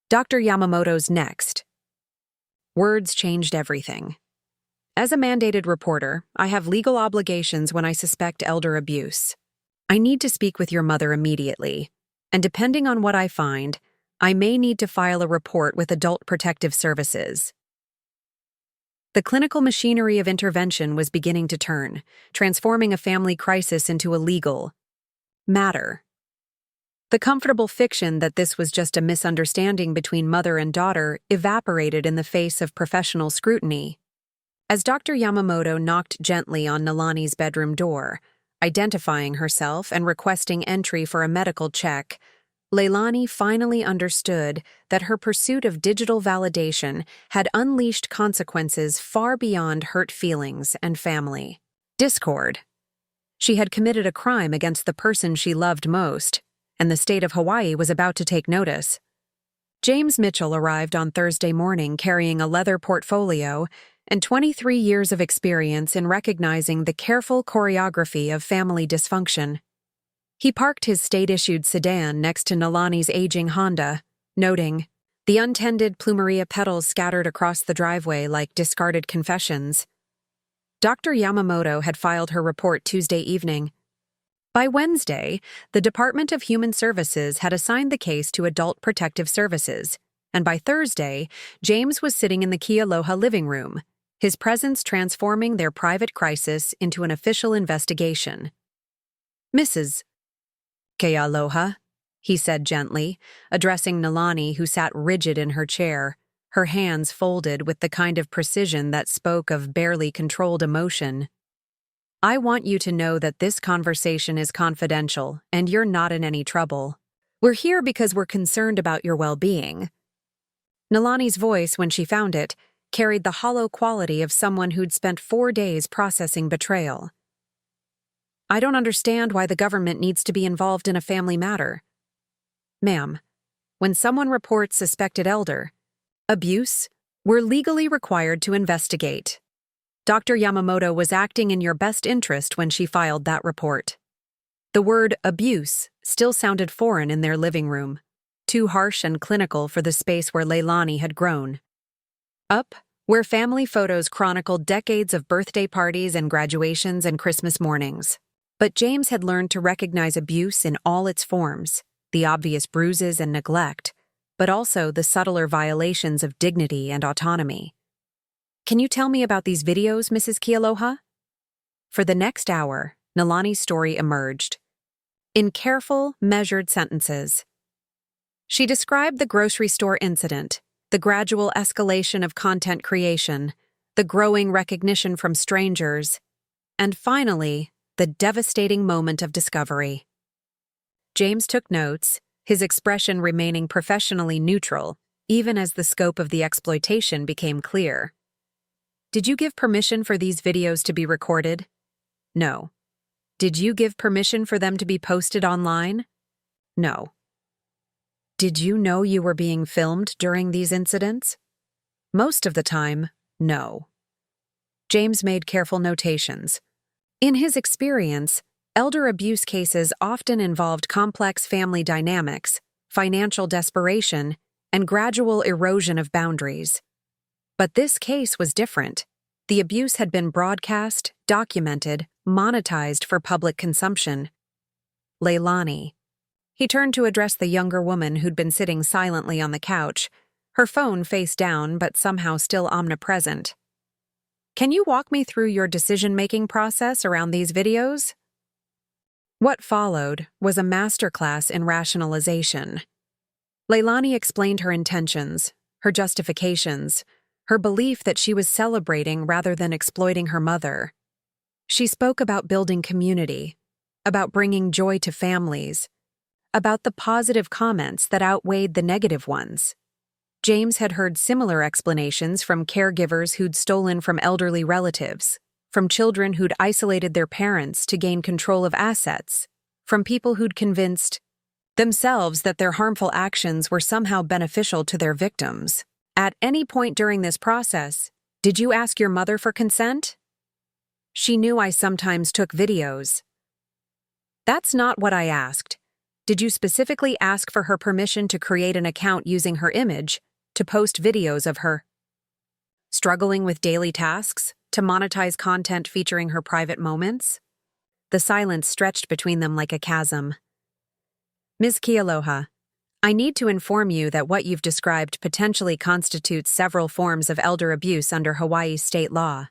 Dr. Yamamoto's next. Words changed everything. "As a mandated reporter, I have legal obligations when I suspect elder abuse. I need to speak with your mother immediately, and depending on what I find, I may need to file a report with Adult Protective Services." The clinical machinery of intervention was beginning to turn, transforming a family crisis into a legal matter. The comfortable fiction that this was just a misunderstanding between mother and daughter evaporated in the face of professional scrutiny. As Dr. Yamamoto knocked gently on Nalani's bedroom door, identifying herself and requesting entry for a medical check, Leilani finally understood that her pursuit of digital validation had unleashed consequences far beyond hurt feelings and family discord. She had committed a crime against the person she loved most, and the state of Hawaii was about to take notice. James Mitchell arrived on Thursday morning carrying a leather portfolio and 23 years of experience in recognizing the careful choreography of family dysfunction. He parked his state-issued sedan next to Nalani's aging Honda, noting, "The untended plumeria petals scattered across the driveway like discarded confessions." Dr. Yamamoto had filed her report Tuesday evening. By Wednesday, the Department of Human Services had assigned the case to Adult Protective Services, and by Thursday, James was sitting in the Kealoha living room, his presence transforming their private crisis into an official investigation. "Mrs. Kealoha," he said gently, addressing Nalani, who sat rigid in her chair, her hands folded with the kind of precision that spoke of barely controlled emotion. "I want you to know that this conversation is confidential and you're not in any trouble. We're here because we're concerned about your well-being." Nalani's voice, when she found it, carried the hollow quality of someone who'd spent 4 days processing betrayal. "I don't understand why the government needs to be involved in a family matter. Ma'am, when someone reports suspected elder abuse, we're legally required to investigate. Dr. Yamamoto was acting in your best interest when she filed that report." The word abuse still sounded foreign in their living room, too harsh and clinical for the space where Leilani had grown. Up, where family photos chronicled decades of birthday parties and graduations and Christmas mornings. But James had learned to recognize abuse in all its forms, the obvious bruises and neglect, but also the subtler violations of dignity and autonomy. "Can you tell me about these videos, Mrs. Kealoha?" For the next hour, Nalani's story emerged. In careful, measured sentences. She described the grocery store incident, the gradual escalation of content creation, the growing recognition from strangers, and finally, the devastating moment of discovery. James took notes, his expression remaining professionally neutral, even as the scope of the exploitation became clear. "Did you give permission for these videos to be recorded?" "No." "Did you give permission for them to be posted online?" "No." "Did you know you were being filmed during these incidents?" "Most of the time, no." James made careful notations. In his experience, elder abuse cases often involved complex family dynamics, financial desperation, and gradual erosion of boundaries. But this case was different. The abuse had been broadcast, documented, monetized for public consumption. Leilani. He turned to address the younger woman who'd been sitting silently on the couch, her phone face down but somehow still omnipresent. "Can you walk me through your decision-making process around these videos?" What followed was a masterclass in rationalization. Leilani explained her intentions, her justifications, her belief that she was celebrating rather than exploiting her mother. She spoke about building community, about bringing joy to families, about the positive comments that outweighed the negative ones. James had heard similar explanations from caregivers who'd stolen from elderly relatives, from children who'd isolated their parents to gain control of assets, from people who'd convinced themselves that their harmful actions were somehow beneficial to their victims. "At any point during this process, did you ask your mother for consent?" "She knew I sometimes took videos." "That's not what I asked. Did you specifically ask for her permission to create an account using her image, to post videos of her struggling with daily tasks, to monetize content featuring her private moments?" The silence stretched between them like a chasm. "Ms. Kealoha, I need to inform you that what you've described potentially constitutes several forms of elder abuse under Hawaii state law.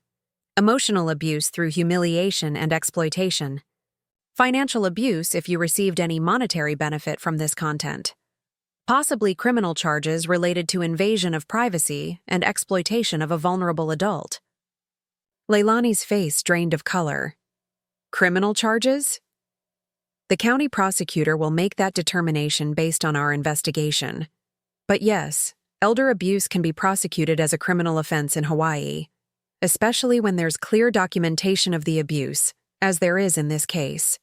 Emotional abuse through humiliation and exploitation. Financial abuse if you received any monetary benefit from this content. Possibly criminal charges related to invasion of privacy and exploitation of a vulnerable adult." Leilani's face drained of color. "Criminal charges?" "The county prosecutor will make that determination based on our investigation. But yes, elder abuse can be prosecuted as a criminal offense in Hawaii, especially when there's clear documentation of the abuse, as there is in this case."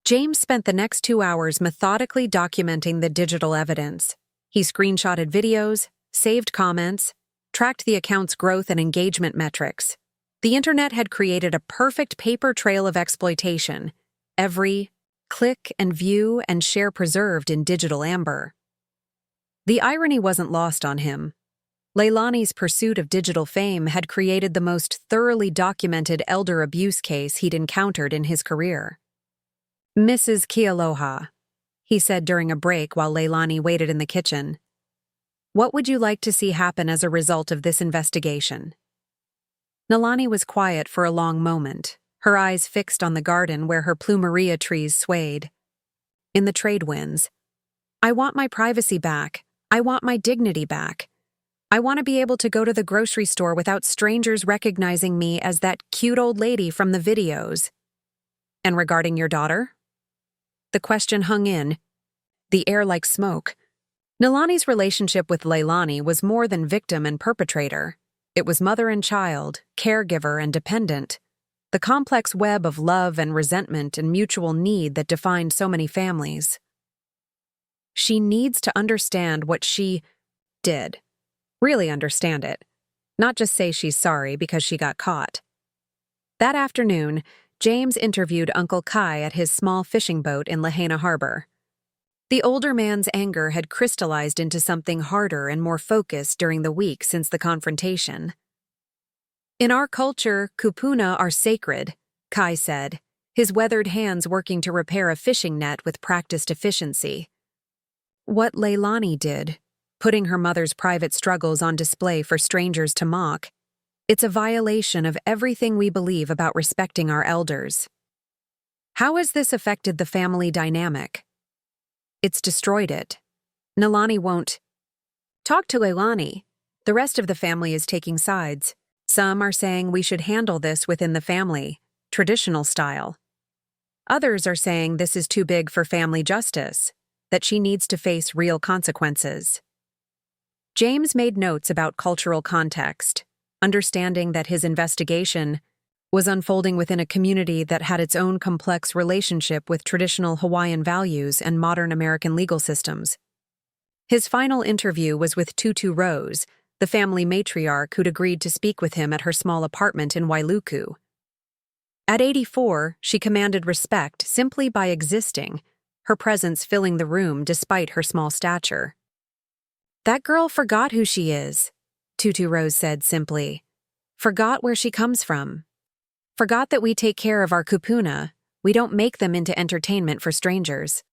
James spent the next 2 hours methodically documenting the digital evidence. He screenshotted videos, saved comments, tracked the account's growth and engagement metrics. The internet had created a perfect paper trail of exploitation, every click and view and share preserved in digital amber. The irony wasn't lost on him. Leilani's pursuit of digital fame had created the most thoroughly documented elder abuse case he'd encountered in his career. "Mrs. Kealoha," he said during a break while Leilani waited in the kitchen, "what would you like to see happen as a result of this investigation?" Nalani was quiet for a long moment, her eyes fixed on the garden where her plumeria trees swayed. In the trade winds, "I want my privacy back. I want my dignity back. I want to be able to go to the grocery store without strangers recognizing me as that cute old lady from the videos." "And regarding your daughter?" The question hung in, the air like smoke. Nalani's relationship with Leilani was more than victim and perpetrator. It was mother and child, caregiver and dependent, the complex web of love and resentment and mutual need that defined so many families. She needs to understand what she did. Really understand it. Not just say she's sorry because she got caught. That afternoon, James interviewed Uncle Kai at his small fishing boat in Lahaina Harbor. The older man's anger had crystallized into something harder and more focused during the week since the confrontation. "In our culture, kupuna are sacred," Kai said, his weathered hands working to repair a fishing net with practiced efficiency. What Leilani did, putting her mother's private struggles on display for strangers to mock, it's a violation of everything we believe about respecting our elders. How has this affected the family dynamic? It's destroyed it. Nalani won't talk to Leilani. The rest of the family is taking sides. Some are saying we should handle this within the family, traditional style. Others are saying this is too big for family justice, that she needs to face real consequences. James made notes about cultural context, understanding that his investigation was unfolding within a community that had its own complex relationship with traditional Hawaiian values and modern American legal systems. His final interview was with Tutu Rose, the family matriarch who'd agreed to speak with him at her small apartment in Wailuku. At 84, she commanded respect simply by existing, her presence filling the room despite her small stature. "That girl forgot who she is," Tutu Rose said simply. "Forgot where she comes from. Forgot that we take care of our kupuna, we don't make them into entertainment for strangers."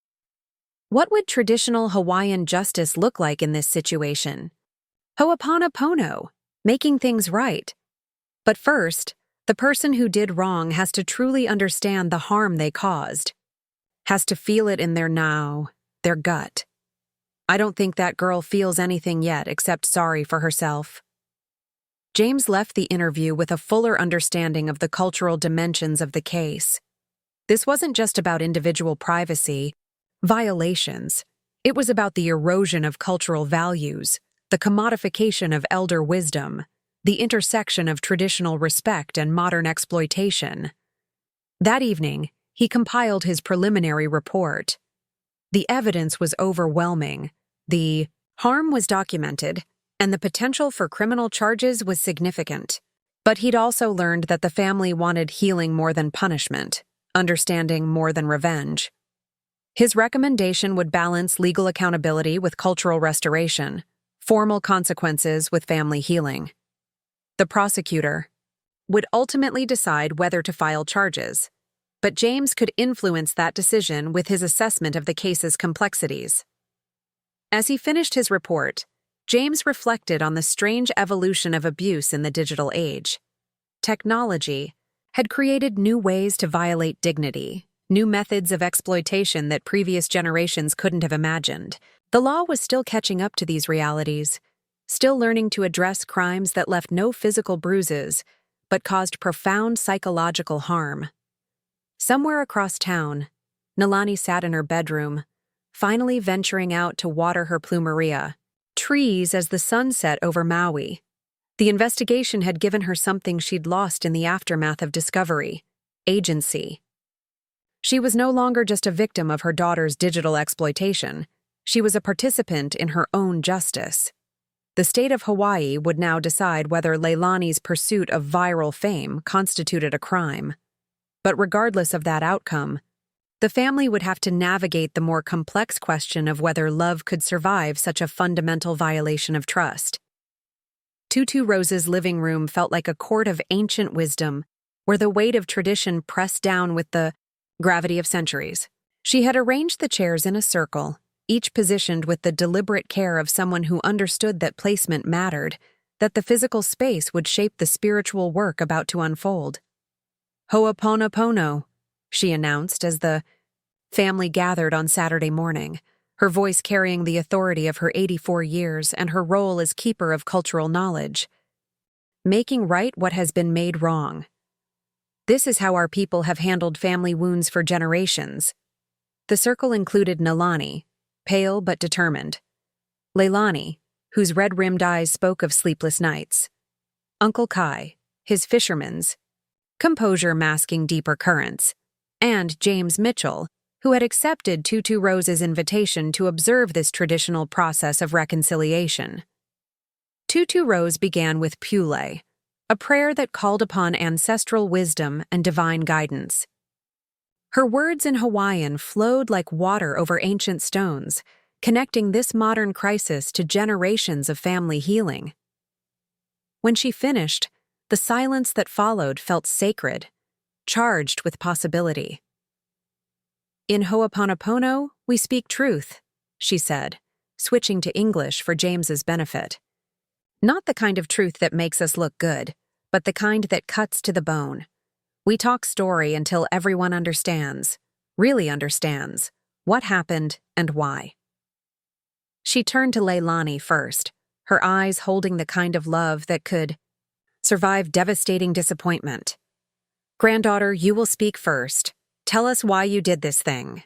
What would traditional Hawaiian justice look like in this situation? Ho'oponopono, making things right. But first, the person who did wrong has to truly understand the harm they caused. Has to feel it in their now, their gut. I don't think that girl feels anything yet except sorry for herself. James left the interview with a fuller understanding of the cultural dimensions of the case. This wasn't just about individual privacy, violations. It was about the erosion of cultural values, the commodification of elder wisdom, the intersection of traditional respect and modern exploitation. That evening, he compiled his preliminary report. The evidence was overwhelming. The harm was documented, and the potential for criminal charges was significant. But he'd also learned that the family wanted healing more than punishment, understanding more than revenge. His recommendation would balance legal accountability with cultural restoration, formal consequences with family healing. The prosecutor would ultimately decide whether to file charges, but James could influence that decision with his assessment of the case's complexities. As he finished his report, James reflected on the strange evolution of abuse in the digital age. Technology had created new ways to violate dignity, new methods of exploitation that previous generations couldn't have imagined. The law was still catching up to these realities, still learning to address crimes that left no physical bruises, but caused profound psychological harm. Somewhere across town, Nalani sat in her bedroom, finally venturing out to water her plumeria, trees as the sun set over Maui. The investigation had given her something she'd lost in the aftermath of discovery: agency. She was no longer just a victim of her daughter's digital exploitation. She was a participant in her own justice. The state of Hawaii would now decide whether Leilani's pursuit of viral fame constituted a crime. But regardless of that outcome, the family would have to navigate the more complex question of whether love could survive such a fundamental violation of trust. Tutu Rose's living room felt like a court of ancient wisdom, where the weight of tradition pressed down with the gravity of centuries. She had arranged the chairs in a circle, each positioned with the deliberate care of someone who understood that placement mattered, that the physical space would shape the spiritual work about to unfold. "Ho'oponopono," she announced as the family gathered on Saturday morning, her voice carrying the authority of her 84 years and her role as keeper of cultural knowledge. "Making right what has been made wrong. This is how our people have handled family wounds for generations." The circle included Nalani, pale but determined; Leilani, whose red-rimmed eyes spoke of sleepless nights; Uncle Kai, his fisherman's composure masking deeper currents; and James Mitchell, who had accepted Tutu Rose's invitation to observe this traditional process of reconciliation. Tutu Rose began with pule, a prayer that called upon ancestral wisdom and divine guidance. Her words in Hawaiian flowed like water over ancient stones, connecting this modern crisis to generations of family healing. When she finished, the silence that followed felt sacred, charged with possibility. "In Ho'oponopono, we speak truth," she said, switching to English for James's benefit. "Not the kind of truth that makes us look good, but the kind that cuts to the bone. We talk story until everyone understands, really understands, what happened and why." She turned to Leilani first, her eyes holding the kind of love that could survive devastating disappointment. "Granddaughter, you will speak first. Tell us why you did this thing."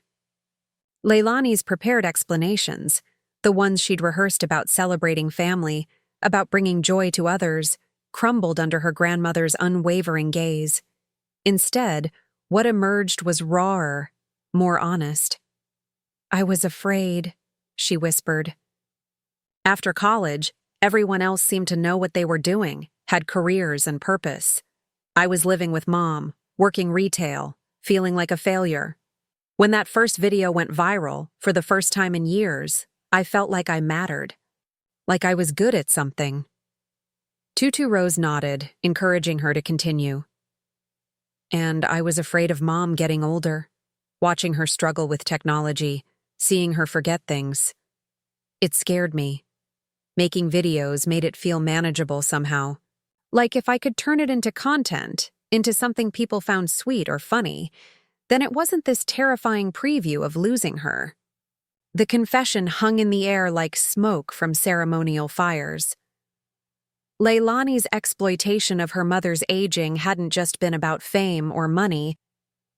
Leilani's prepared explanations, the ones she'd rehearsed about celebrating family, about bringing joy to others, crumbled under her grandmother's unwavering gaze. Instead, what emerged was rawer, more honest. "I was afraid," she whispered. "After college, everyone else seemed to know what they were doing, had careers and purpose. I was living with Mom, working retail, feeling like a failure. When that first video went viral, for the first time in years, I felt like I mattered, like I was good at something." Tutu Rose nodded, encouraging her to continue. "And I was afraid of Mom getting older, watching her struggle with technology, seeing her forget things. It scared me. Making videos made it feel manageable somehow. Like if I could turn it into content, into something people found sweet or funny, then it wasn't this terrifying preview of losing her." The confession hung in the air like smoke from ceremonial fires. Leilani's exploitation of her mother's aging hadn't just been about fame or money.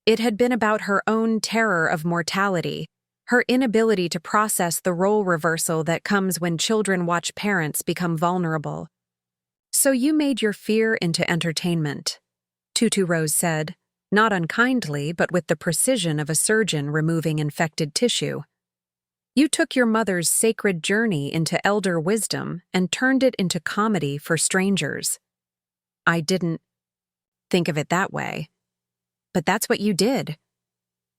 It had been about her own terror of mortality, her inability to process the role reversal that comes when children watch parents become vulnerable. "So you made your fear into entertainment," Tutu Rose said, not unkindly but with the precision of a surgeon removing infected tissue. "You took your mother's sacred journey into elder wisdom and turned it into comedy for strangers." "I didn't think of it that way. But that's what you did."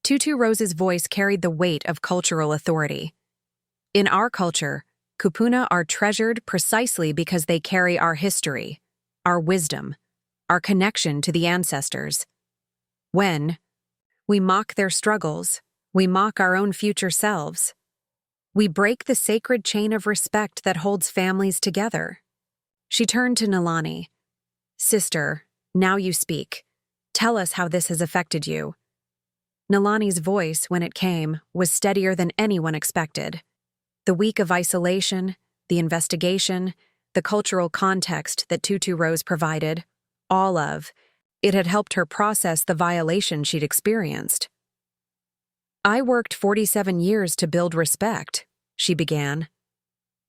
Tutu Rose's voice carried the weight of cultural authority. "In our culture, kupuna are treasured precisely because they carry our history, our wisdom, our connection to the ancestors. When we mock their struggles, we mock our own future selves. We break the sacred chain of respect that holds families together." She turned to Nalani. "Sister, now you speak. Tell us how this has affected you." Nalani's voice, when it came, was steadier than anyone expected. The week of isolation, the investigation, the cultural context that Tutu Rose provided, all of it had helped her process the violation she'd experienced. "I worked 47 years to build respect," she began.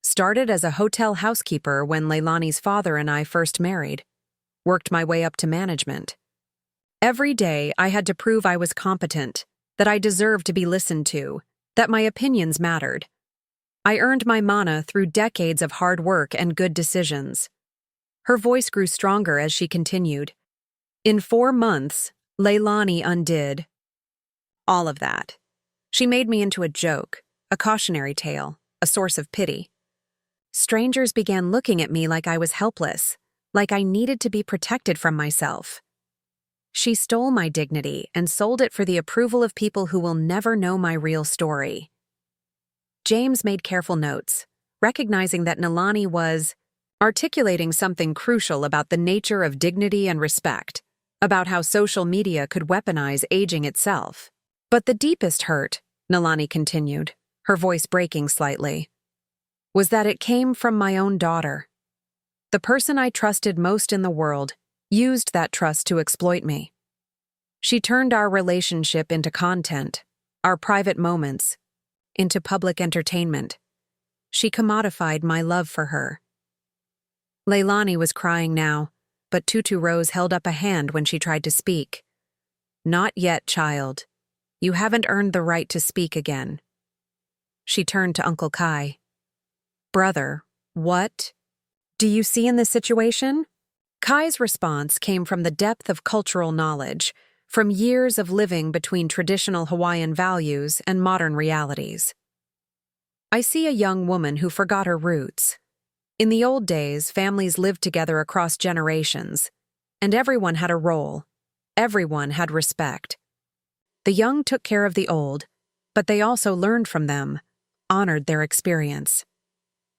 "Started as a hotel housekeeper when Leilani's father and I first married. Worked my way up to management. Every day I had to prove I was competent, that I deserved to be listened to, that my opinions mattered. I earned my mana through decades of hard work and good decisions." Her voice grew stronger as she continued. "In 4 months, Leilani undid all of that. She made me into a joke, a cautionary tale, a source of pity. Strangers began looking at me like I was helpless, like I needed to be protected from myself. She stole my dignity and sold it for the approval of people who will never know my real story." James made careful notes, recognizing that Nalani was articulating something crucial about the nature of dignity and respect, about how social media could weaponize aging itself. "But the deepest hurt," Nalani continued, her voice breaking slightly, "was that it came from my own daughter. The person I trusted most in the world used that trust to exploit me. She turned our relationship into content, our private moments, into public entertainment. She commodified my love for her." Leilani was crying now, but Tutu Rose held up a hand when she tried to speak. "Not yet, child. You haven't earned the right to speak again." She turned to Uncle Kai. "Brother, what do you see in this situation?" Kai's response came from the depth of cultural knowledge, from years of living between traditional Hawaiian values and modern realities. I see a young woman who forgot her roots. In the old days, families lived together across generations, and everyone had a role. Everyone had respect. The young took care of the old, but they also learned from them, honored their experience.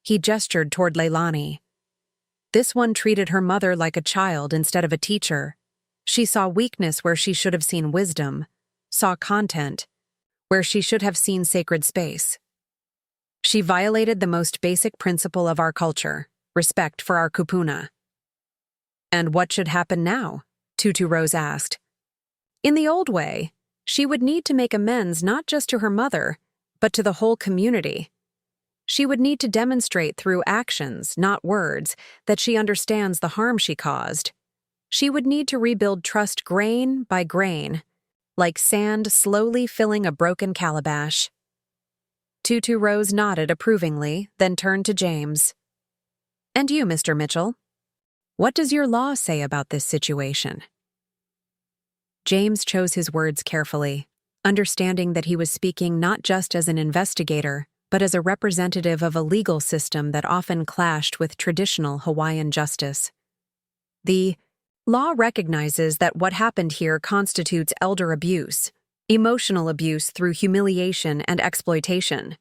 He gestured toward Leilani. This one treated her mother like a child instead of a teacher. She saw weakness where she should have seen wisdom, saw content where she should have seen sacred space. She violated the most basic principle of our culture, respect for our kupuna. And what should happen now? Tutu Rose asked. In the old way, she would need to make amends not just to her mother, but to the whole community. She would need to demonstrate through actions, not words, that she understands the harm she caused. She would need to rebuild trust grain by grain, like sand slowly filling a broken calabash. Tutu Rose nodded approvingly, then turned to James. And you, Mr. Mitchell? What does your law say about this situation? James chose his words carefully, understanding that he was speaking not just as an investigator, but as a representative of a legal system that often clashed with traditional Hawaiian justice. The law recognizes that what happened here constitutes elder abuse, emotional abuse through humiliation and exploitation.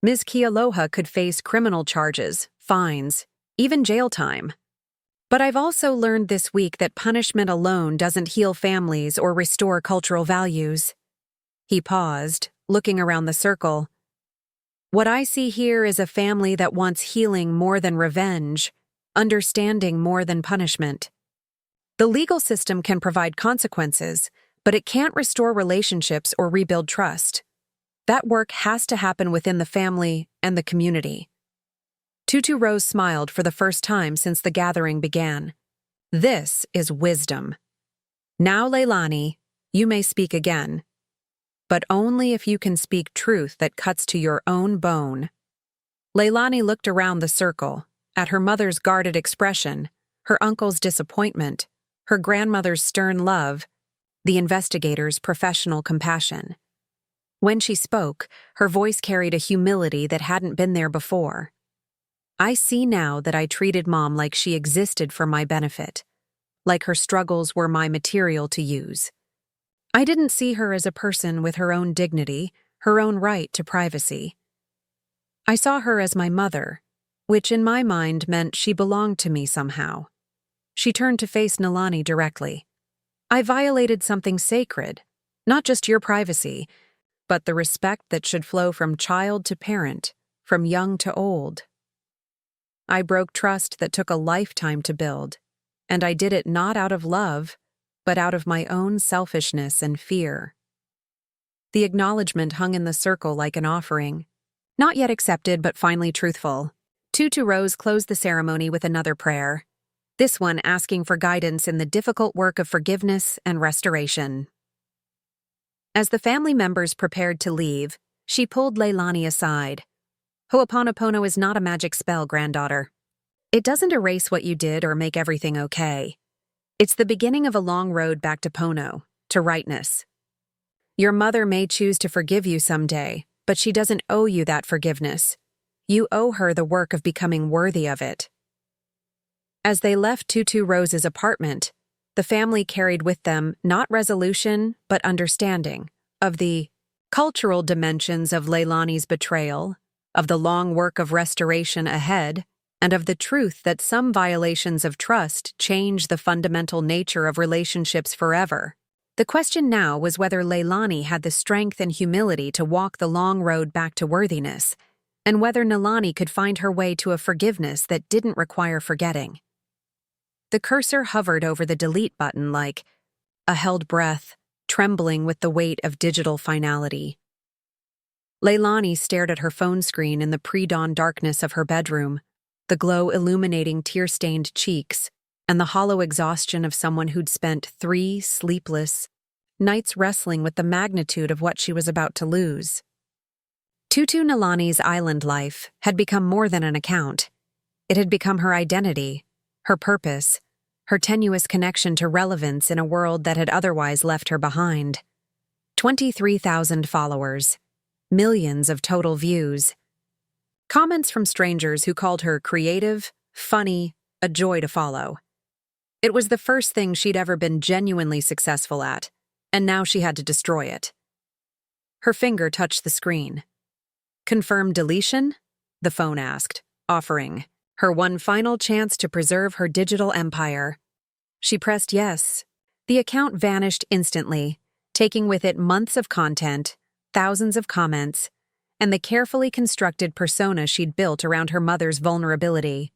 Ms. Kealoha could face criminal charges, fines, even jail time. But I've also learned this week that punishment alone doesn't heal families or restore cultural values. He paused, looking around the circle. What I see here is a family that wants healing more than revenge, understanding more than punishment. The legal system can provide consequences, but it can't restore relationships or rebuild trust. That work has to happen within the family and the community. Tutu Rose smiled for the first time since the gathering began. This is wisdom. Now, Leilani, you may speak again, but only if you can speak truth that cuts to your own bone. Leilani looked around the circle, at her mother's guarded expression, her uncle's disappointment, her grandmother's stern love, the investigator's professional compassion. When she spoke, her voice carried a humility that hadn't been there before. I see now that I treated Mom like she existed for my benefit, like her struggles were my material to use. I didn't see her as a person with her own dignity, her own right to privacy. I saw her as my mother, which in my mind meant she belonged to me somehow. She turned to face Nalani directly. I violated something sacred, not just your privacy, but the respect that should flow from child to parent, from young to old. I broke trust that took a lifetime to build, and I did it not out of love, but out of my own selfishness and fear. The acknowledgement hung in the circle like an offering, not yet accepted but finally truthful. Tutu Rose closed the ceremony with another prayer, this one asking for guidance in the difficult work of forgiveness and restoration. As the family members prepared to leave, she pulled Leilani aside. Ho'oponopono is not a magic spell, granddaughter. It doesn't erase what you did or make everything okay. It's the beginning of a long road back to Pono, to rightness. Your mother may choose to forgive you someday, but she doesn't owe you that forgiveness. You owe her the work of becoming worthy of it. As they left Tutu Rose's apartment, the family carried with them not resolution, but understanding of the cultural dimensions of Leilani's betrayal, of the long work of restoration ahead, and of the truth that some violations of trust change the fundamental nature of relationships forever. The question now was whether Leilani had the strength and humility to walk the long road back to worthiness, and whether Nalani could find her way to a forgiveness that didn't require forgetting. The cursor hovered over the delete button like a held breath, trembling with the weight of digital finality. Leilani stared at her phone screen in the pre-dawn darkness of her bedroom, the glow illuminating tear-stained cheeks, and the hollow exhaustion of someone who'd spent 3 sleepless nights wrestling with the magnitude of what she was about to lose. Tutu Nalani's island life had become more than an account. It had become her identity, her purpose, her tenuous connection to relevance in a world that had otherwise left her behind. 23,000 followers. Millions of total views. Comments from strangers who called her creative, funny, a joy to follow. It was the first thing she'd ever been genuinely successful at, and now she had to destroy it. Her finger touched the screen. Confirm deletion? The phone asked, offering her one final chance to preserve her digital empire. She pressed yes. The account vanished instantly, taking with it months of content, thousands of comments, and the carefully constructed persona she'd built around her mother's vulnerability.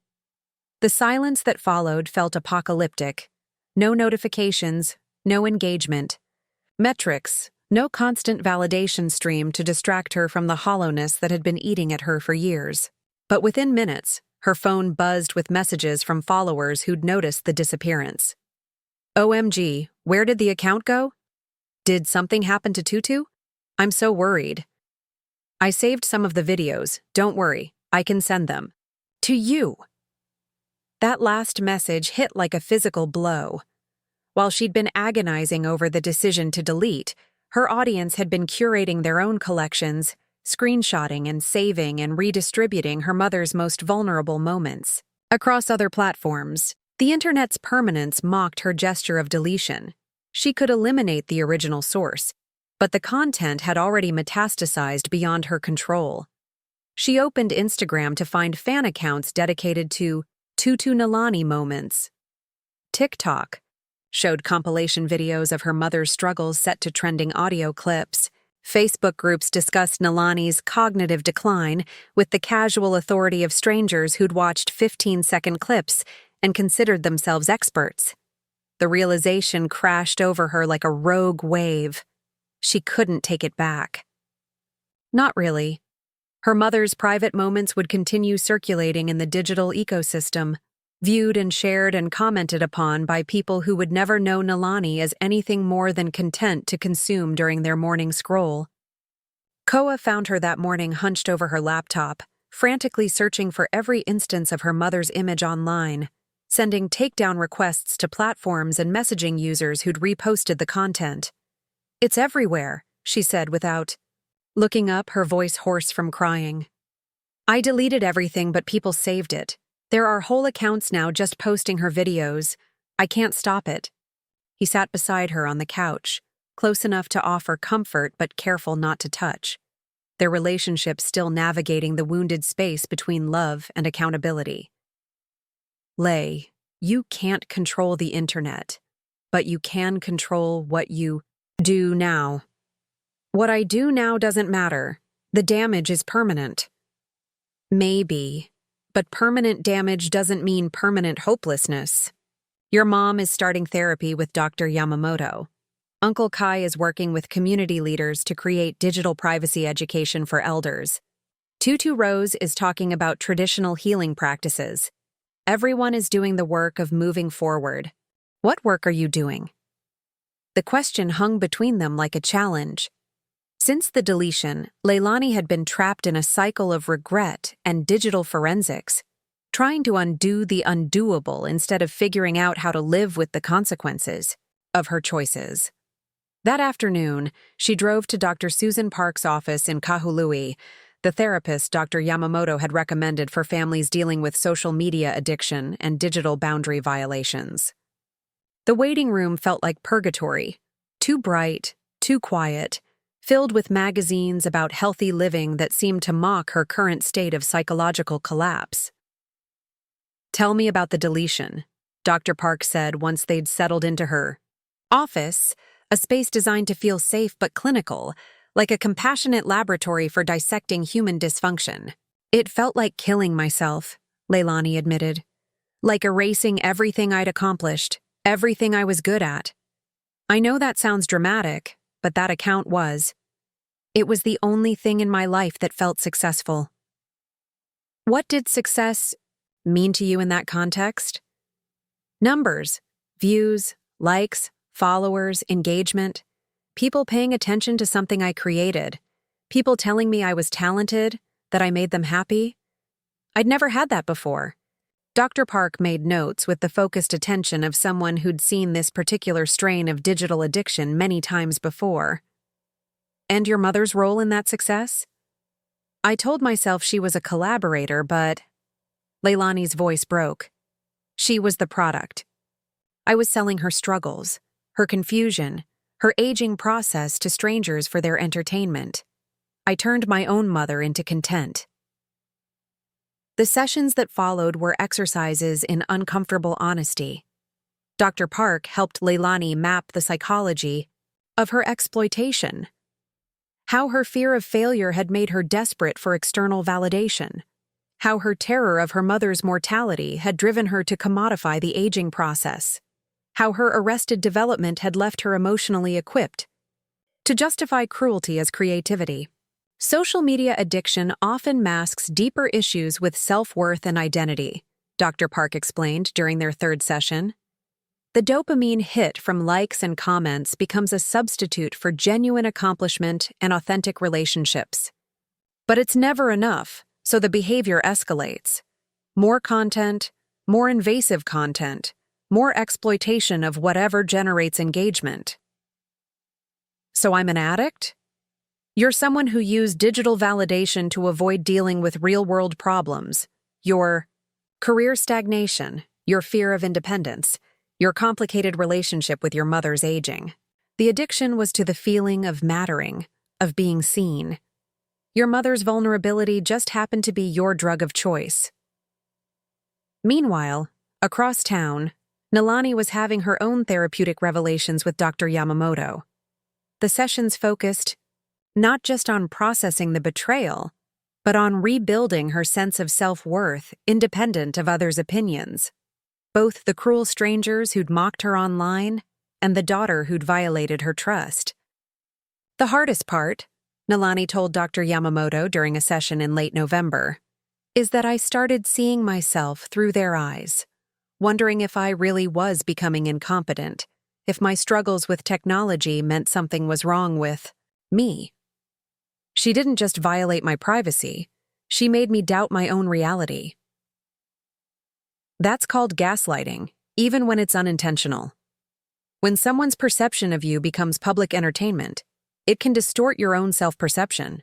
The silence that followed felt apocalyptic. No notifications, no engagement. Metrics, no constant validation stream to distract her from the hollowness that had been eating at her for years. But within minutes, her phone buzzed with messages from followers who'd noticed the disappearance. OMG, where did the account go? Did something happen to Tutu? I'm so worried. I saved some of the videos, don't worry, I can send them. To you. That last message hit like a physical blow. While she'd been agonizing over the decision to delete, her audience had been curating their own collections, screenshotting and saving and redistributing her mother's most vulnerable moments. Across other platforms, the internet's permanence mocked her gesture of deletion. She could eliminate the original source, but the content had already metastasized beyond her control. She opened Instagram to find fan accounts dedicated to Tutu Nalani moments. TikTok showed compilation videos of her mother's struggles set to trending audio clips. Facebook groups discussed Nalani's cognitive decline with the casual authority of strangers who'd watched 15-second clips and considered themselves experts. The realization crashed over her like a rogue wave. She couldn't take it back. Not really. Her mother's private moments would continue circulating in the digital ecosystem, viewed and shared and commented upon by people who would never know Nalani as anything more than content to consume during their morning scroll. Koa found her that morning hunched over her laptop, frantically searching for every instance of her mother's image online, sending takedown requests to platforms and messaging users who'd reposted the content. It's everywhere, she said without looking up, her voice hoarse from crying. I deleted everything, but people saved it. There are whole accounts now just posting her videos. I can't stop it. He sat beside her on the couch, close enough to offer comfort but careful not to touch. Their relationship still navigating the wounded space between love and accountability. Lay, you can't control the internet, but you can control what you do now. What I do now doesn't matter. The damage is permanent. Maybe. But permanent damage doesn't mean permanent hopelessness. Your mom is starting therapy with Dr. Yamamoto. Uncle Kai is working with community leaders to create digital privacy education for elders. Tutu Rose is talking about traditional healing practices. Everyone is doing the work of moving forward. What work are you doing? The question hung between them like a challenge. Since the deletion, Leilani had been trapped in a cycle of regret and digital forensics, trying to undo the undoable instead of figuring out how to live with the consequences of her choices. That afternoon, she drove to Dr. Susan Park's office in Kahului, the therapist Dr. Yamamoto had recommended for families dealing with social media addiction and digital boundary violations. The waiting room felt like purgatory, too bright, too quiet, filled with magazines about healthy living that seemed to mock her current state of psychological collapse. Tell me about the deletion, Dr. Park said once they'd settled into her office, a space designed to feel safe but clinical, like a compassionate laboratory for dissecting human dysfunction. It felt like killing myself, Leilani admitted. Like erasing everything I'd accomplished, everything I was good at. I know that sounds dramatic, but that account was. It was the only thing in my life that felt successful. What did success mean to you in that context? Numbers, views, likes, followers, engagement, people paying attention to something I created, people telling me I was talented, that I made them happy. I'd never had that before. Dr. Park made notes with the focused attention of someone who'd seen this particular strain of digital addiction many times before. And your mother's role in that success? I told myself she was a collaborator, but Leilani's voice broke. She was the product. I was selling her struggles, her confusion, her aging process to strangers for their entertainment. I turned my own mother into content. The sessions that followed were exercises in uncomfortable honesty. Dr. Park helped Leilani map the psychology of her exploitation, how her fear of failure had made her desperate for external validation, how her terror of her mother's mortality had driven her to commodify the aging process, how her arrested development had left her emotionally equipped to justify cruelty as creativity. Social media addiction often masks deeper issues with self-worth and identity, Dr. Park explained during their third session. The dopamine hit from likes and comments becomes a substitute for genuine accomplishment and authentic relationships. But it's never enough, so the behavior escalates. More content, more invasive content, more exploitation of whatever generates engagement. So I'm an addict? You're someone who used digital validation to avoid dealing with real-world problems. Your career stagnation, your fear of independence, your complicated relationship with your mother's aging. The addiction was to the feeling of mattering, of being seen. Your mother's vulnerability just happened to be your drug of choice. Meanwhile, across town, Nalani was having her own therapeutic revelations with Dr. Yamamoto. The sessions focused not just on processing the betrayal, but on rebuilding her sense of self-worth independent of others' opinions. Both the cruel strangers who'd mocked her online and the daughter who'd violated her trust. The hardest part, Nalani told Dr. Yamamoto during a session in late November, is that I started seeing myself through their eyes, wondering if I really was becoming incompetent, if my struggles with technology meant something was wrong with me. She didn't just violate my privacy, she made me doubt my own reality. That's called gaslighting, even when it's unintentional. When someone's perception of you becomes public entertainment, it can distort your own self-perception.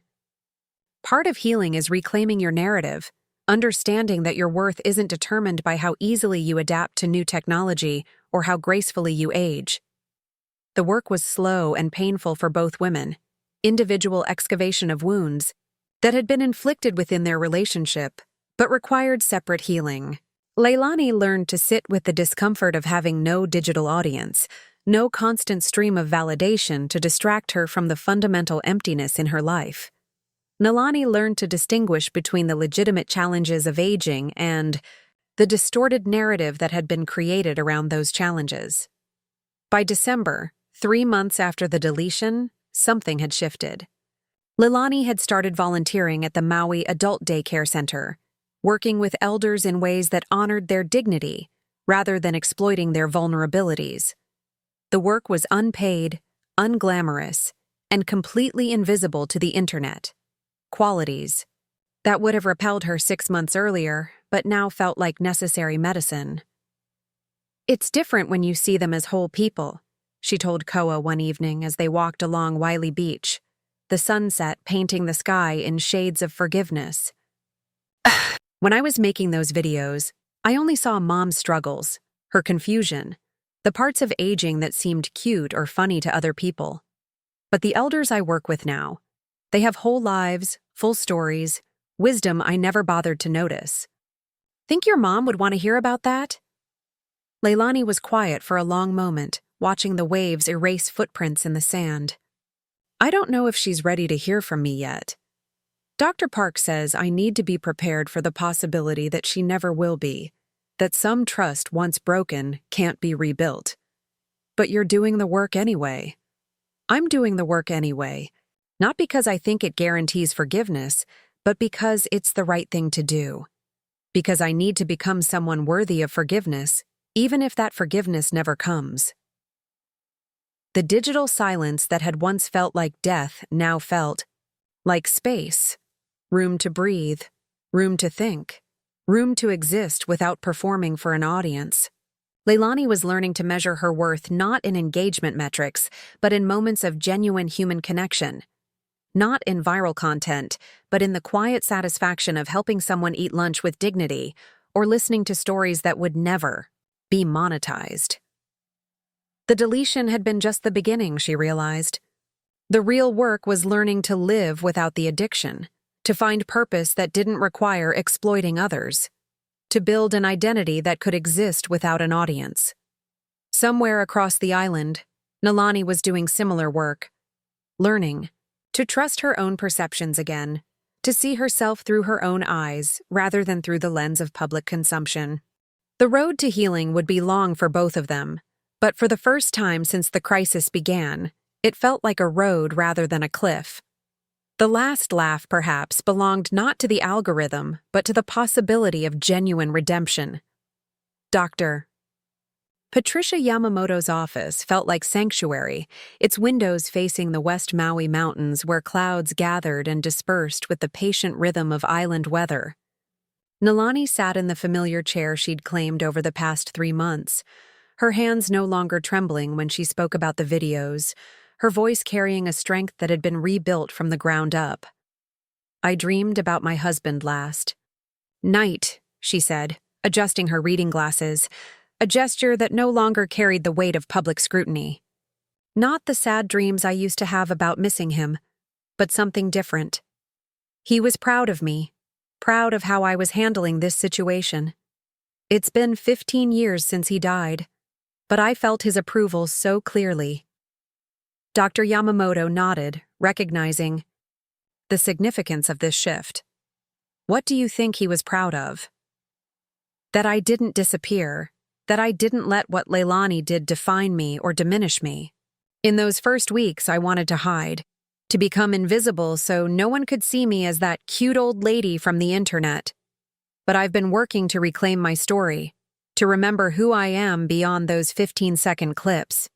Part of healing is reclaiming your narrative, understanding that your worth isn't determined by how easily you adapt to new technology or how gracefully you age. The work was slow and painful for both women. Individual excavation of wounds that had been inflicted within their relationship, but required separate healing. Leilani learned to sit with the discomfort of having no digital audience, no constant stream of validation to distract her from the fundamental emptiness in her life. Nalani learned to distinguish between the legitimate challenges of aging and the distorted narrative that had been created around those challenges. By December, 3 months after the deletion, something had shifted. Leilani had started volunteering at the Maui Adult Daycare Center, working with elders in ways that honored their dignity rather than exploiting their vulnerabilities. The work was unpaid, unglamorous, and completely invisible to the internet. Qualities that would have repelled her 6 months earlier, but now felt like necessary medicine. It's different when you see them as whole people, she told Koa one evening as they walked along Wiley Beach, the sunset painting the sky in shades of forgiveness. When I was making those videos, I only saw Mom's struggles, her confusion, the parts of aging that seemed cute or funny to other people. But the elders I work with now, they have whole lives, full stories, wisdom I never bothered to notice. Think your mom would want to hear about that? Leilani was quiet for a long moment, watching the waves erase footprints in the sand. I don't know if she's ready to hear from me yet. Dr. Park says I need to be prepared for the possibility that she never will be, that some trust once broken can't be rebuilt. But you're doing the work anyway. I'm doing the work anyway, not because I think it guarantees forgiveness, but because it's the right thing to do. Because I need to become someone worthy of forgiveness, even if that forgiveness never comes. The digital silence that had once felt like death now felt like space, room to breathe, room to think. room to exist without performing for an audience. Leilani was learning to measure her worth not in engagement metrics, but in moments of genuine human connection. Not in viral content, but in the quiet satisfaction of helping someone eat lunch with dignity or listening to stories that would never be monetized. The deletion had been just the beginning, she realized. The real work was learning to live without the addiction, to find purpose that didn't require exploiting others, to build an identity that could exist without an audience. Somewhere across the island, Nalani was doing similar work, learning to trust her own perceptions again, to see herself through her own eyes rather than through the lens of public consumption. The road to healing would be long for both of them, but for the first time since the crisis began, it felt like a road rather than a cliff. The last laugh, perhaps, belonged not to the algorithm, but to the possibility of genuine redemption. Dr. Patricia Yamamoto's office felt like sanctuary, its windows facing the West Maui Mountains where clouds gathered and dispersed with the patient rhythm of island weather. Nalani sat in the familiar chair she'd claimed over the past 3 months, her hands no longer trembling when she spoke about the videos, her voice carrying a strength that had been rebuilt from the ground up. "I dreamed about my husband last night," she said, adjusting her reading glasses, a gesture that no longer carried the weight of public scrutiny. Not the sad dreams I used to have about missing him, but something different. He was proud of me, proud of how I was handling this situation. It's been 15 years since he died, but I felt his approval so clearly. Dr. Yamamoto nodded, recognizing the significance of this shift. "What do you think he was proud of?" "That I didn't disappear, that I didn't let what Leilani did define me or diminish me. In those first weeks, I wanted to hide, to become invisible so no one could see me as that cute old lady from the internet. But I've been working to reclaim my story, to remember who I am beyond those 15-second clips."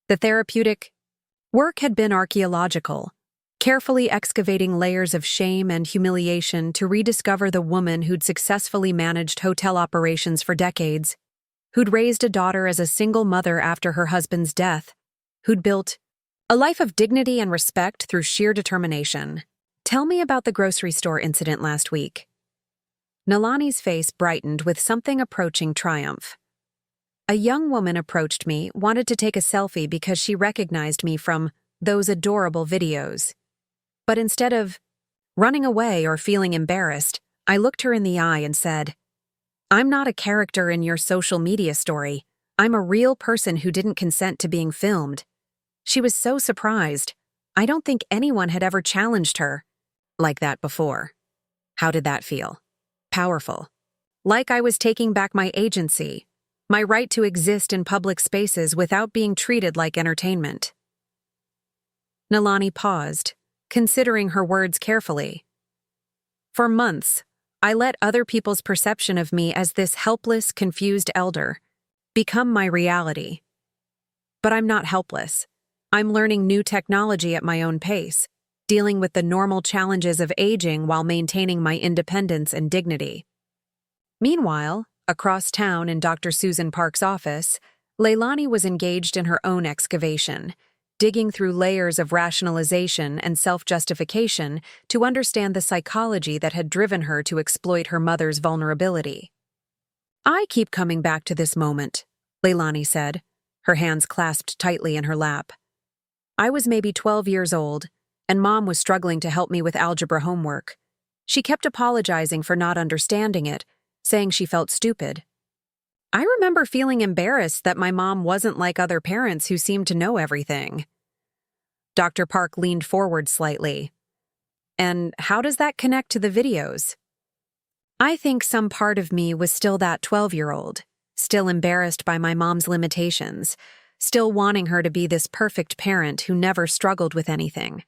The therapeutic work had been archaeological, carefully excavating layers of shame and humiliation to rediscover the woman who'd successfully managed hotel operations for decades, who'd raised a daughter as a single mother after her husband's death, who'd built a life of dignity and respect through sheer determination. "Tell me about the grocery store incident last week." Nalani's face brightened with something approaching triumph. "A young woman approached me, wanted to take a selfie because she recognized me from those adorable videos. But instead of running away or feeling embarrassed, I looked her in the eye and said, 'I'm not a character in your social media story. I'm a real person who didn't consent to being filmed.' She was so surprised. I don't think anyone had ever challenged her like that before." How did that feel? Powerful. Like I was taking back my agency, my right to exist in public spaces without being treated like entertainment. Nalani paused, considering her words carefully. "For months, I let other people's perception of me as this helpless, confused elder become my reality. But I'm not helpless. I'm learning new technology at my own pace, dealing with the normal challenges of aging while maintaining my independence and dignity." Meanwhile, across town in Dr. Susan Park's office, Leilani was engaged in her own excavation, digging through layers of rationalization and self-justification to understand the psychology that had driven her to exploit her mother's vulnerability. "I keep coming back to this moment," Leilani said, her hands clasped tightly in her lap. "I was maybe 12 years old, and Mom was struggling to help me with algebra homework. She kept apologizing for not understanding it, saying she felt stupid. I remember feeling embarrassed that my mom wasn't like other parents who seemed to know everything." Dr. Park leaned forward slightly. "And how does that connect to the videos?" "I think some part of me was still that 12-year-old, still embarrassed by my mom's limitations, still wanting her to be this perfect parent who never struggled with anything.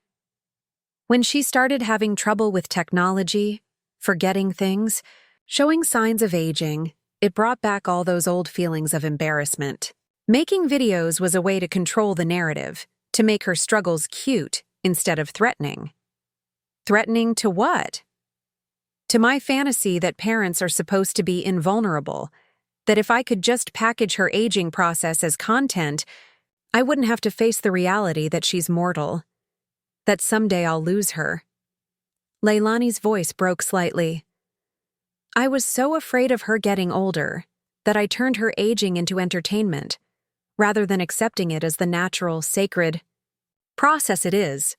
When she started having trouble with technology, forgetting things, showing signs of aging, it brought back all those old feelings of embarrassment. Making videos was a way to control the narrative, to make her struggles cute instead of threatening." "Threatening to what?" to my fantasy that parents are supposed to be invulnerable, that if I could just package her aging process as content, I wouldn't have to face the reality that she's mortal, that someday I'll lose her. Leilani's voice broke slightly. I was so afraid of her getting older that I turned her aging into entertainment, rather than accepting it as the natural, sacred process it is.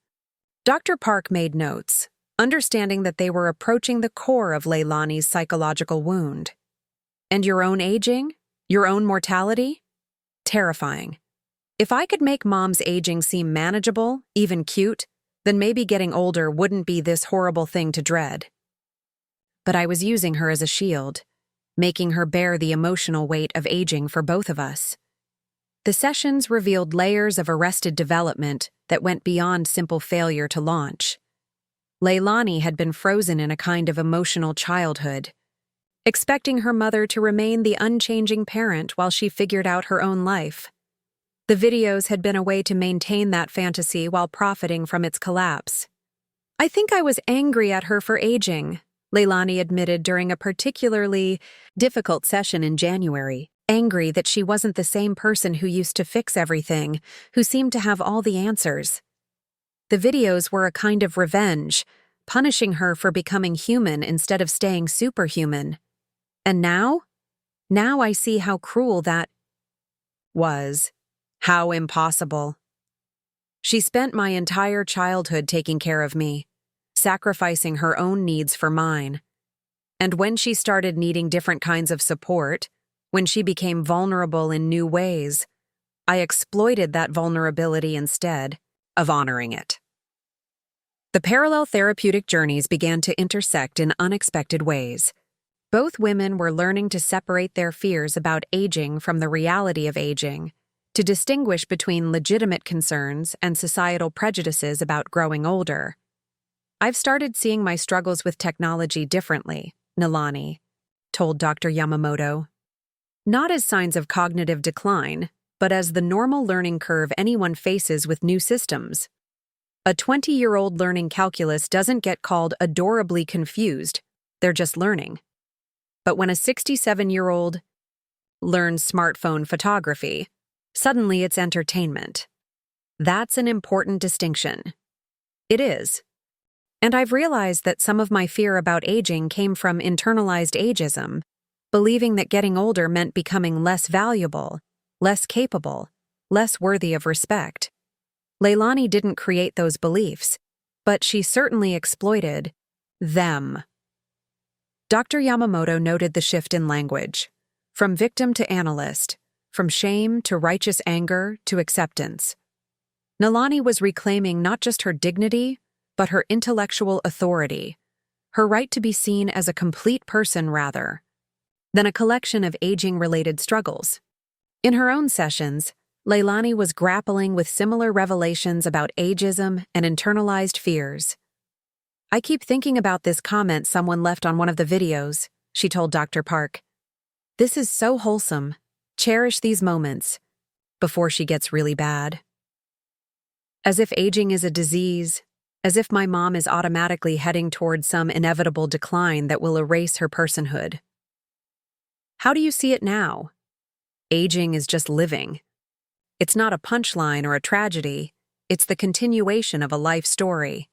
Dr. Park made notes, understanding that they were approaching the core of Leilani's psychological wound. And your own aging? Your own mortality? Terrifying. If I could make Mom's aging seem manageable, even cute, then maybe getting older wouldn't be this horrible thing to dread. But I was using her as a shield, making her bear the emotional weight of aging for both of us. The sessions revealed layers of arrested development that went beyond simple failure to launch. Leilani had been frozen in a kind of emotional childhood, expecting her mother to remain the unchanging parent while she figured out her own life. The videos had been a way to maintain that fantasy while profiting from its collapse. I think I was angry at her for aging, Leilani admitted during a particularly difficult session in January. Angry that she wasn't the same person who used to fix everything, who seemed to have all the answers. The videos were a kind of revenge, punishing her for becoming human instead of staying superhuman. And now? Now I see how cruel that was. How impossible. She spent my entire childhood taking care of me, sacrificing her own needs for mine. And when she started needing different kinds of support, when she became vulnerable in new ways, I exploited that vulnerability instead of honoring it. The parallel therapeutic journeys began to intersect in unexpected ways. Both women were learning to separate their fears about aging from the reality of aging, to distinguish between legitimate concerns and societal prejudices about growing older. I've started seeing my struggles with technology differently, Nalani told Dr. Yamamoto. Not as signs of cognitive decline, but as the normal learning curve anyone faces with new systems. A 20-year-old learning calculus doesn't get called adorably confused, they're just learning. But when a 67-year-old learns smartphone photography, suddenly it's entertainment. That's an important distinction. It is. And I've realized that some of my fear about aging came from internalized ageism, believing that getting older meant becoming less valuable, less capable, less worthy of respect. Leilani didn't create those beliefs, but she certainly exploited them. Dr. Yamamoto noted the shift in language, from victim to analyst, from shame to righteous anger to acceptance. Nalani was reclaiming not just her dignity, but her intellectual authority, her right to be seen as a complete person rather than a collection of aging-related struggles. In her own sessions, Leilani was grappling with similar revelations about ageism and internalized fears. I keep thinking about this comment someone left on one of the videos, she told Dr. Park. This is so wholesome. Cherish these moments before she gets really bad. As if aging is a disease, as if my mom is automatically heading toward some inevitable decline that will erase her personhood. How do you see it now? Aging is just living. It's not a punchline or a tragedy, it's the continuation of a life story.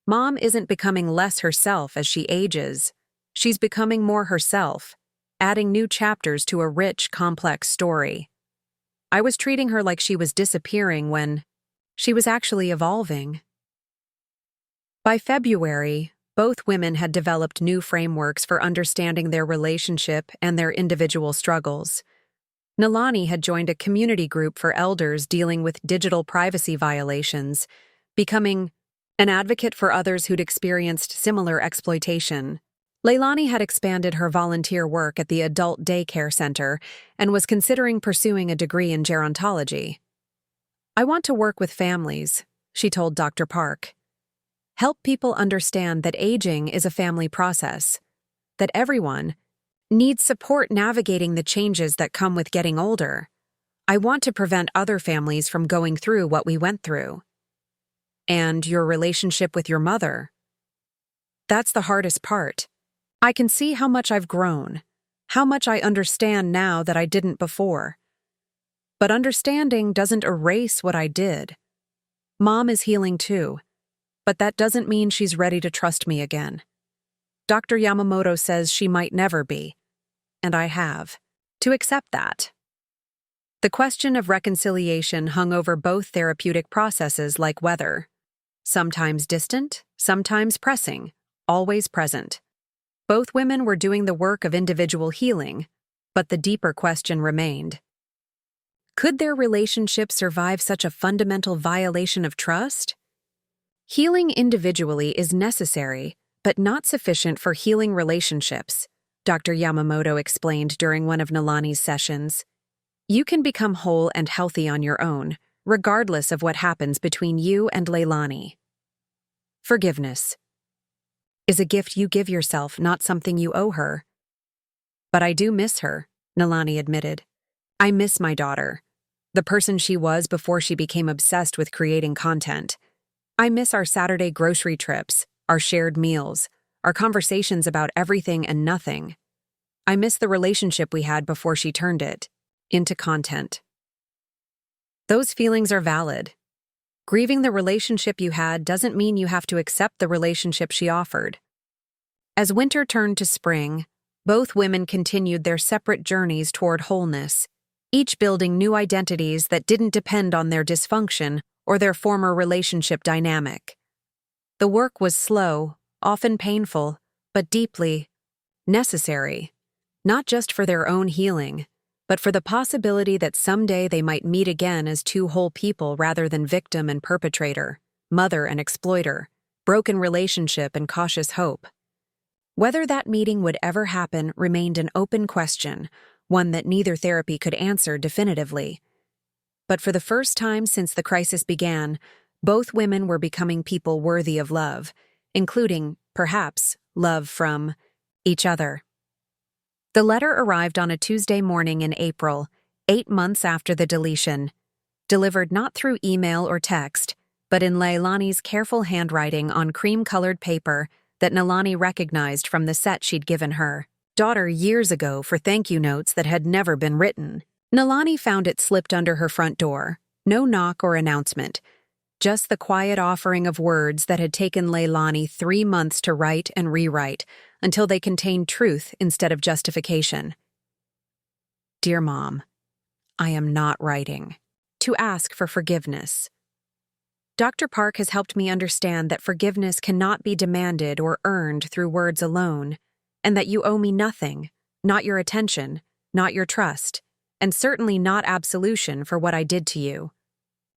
Mom isn't becoming less herself as she ages. She's becoming more herself, adding new chapters to a rich, complex story. I was treating her like she was disappearing when she was actually evolving. By February, both women had developed new frameworks for understanding their relationship and their individual struggles. Nalani had joined a community group for elders dealing with digital privacy violations, becoming an advocate for others who'd experienced similar exploitation. Leilani had expanded her volunteer work at the adult daycare center and was considering pursuing a degree in gerontology. I want to work with families, she told Dr. Park. Help people understand that aging is a family process, that everyone needs support navigating the changes that come with getting older. I want to prevent other families from going through what we went through. And your relationship with your mother. That's the hardest part. I can see how much I've grown, how much I understand now that I didn't before. But understanding doesn't erase what I did. Mom is healing too, but that doesn't mean she's ready to trust me again. Dr. Yamamoto says she might never be, and I have to accept that. The question of reconciliation hung over both therapeutic processes like weather. Sometimes distant, sometimes pressing, always present. Both women were doing the work of individual healing, but the deeper question remained. Could their relationship survive such a fundamental violation of trust? Healing individually is necessary, but not sufficient for healing relationships, Dr. Yamamoto explained during one of Nalani's sessions. You can become whole and healthy on your own, regardless of what happens between you and Leilani. Forgiveness is a gift you give yourself, not something you owe her. But I do miss her, Nalani admitted. I miss my daughter, the person she was before she became obsessed with creating content. I miss our Saturday grocery trips, our shared meals, our conversations about everything and nothing. I miss the relationship we had before she turned it into content. Those feelings are valid. Grieving the relationship you had doesn't mean you have to accept the relationship she offered. As winter turned to spring, both women continued their separate journeys toward wholeness, each building new identities that didn't depend on their dysfunction or their former relationship dynamic. The work was slow, often painful, but deeply necessary, not just for their own healing, but for the possibility that someday they might meet again as two whole people rather than victim and perpetrator, mother and exploiter, broken relationship and cautious hope. Whether that meeting would ever happen remained an open question, one that neither therapy could answer definitively. But for the first time since the crisis began, both women were becoming people worthy of love, including, perhaps, love from each other. The letter arrived on a Tuesday morning in April, 8 months after the deletion, delivered not through email or text, but in Leilani's careful handwriting on cream-colored paper that Nalani recognized from the set she'd given her daughter years ago for thank you notes that had never been written. Nalani found it slipped under her front door, no knock or announcement, just the quiet offering of words that had taken Leilani 3 months to write and rewrite until they contained truth instead of justification. Dear Mom, I am not writing to ask for forgiveness. Dr. Park has helped me understand that forgiveness cannot be demanded or earned through words alone, and that you owe me nothing, not your attention, not your trust, and certainly not absolution for what I did to you.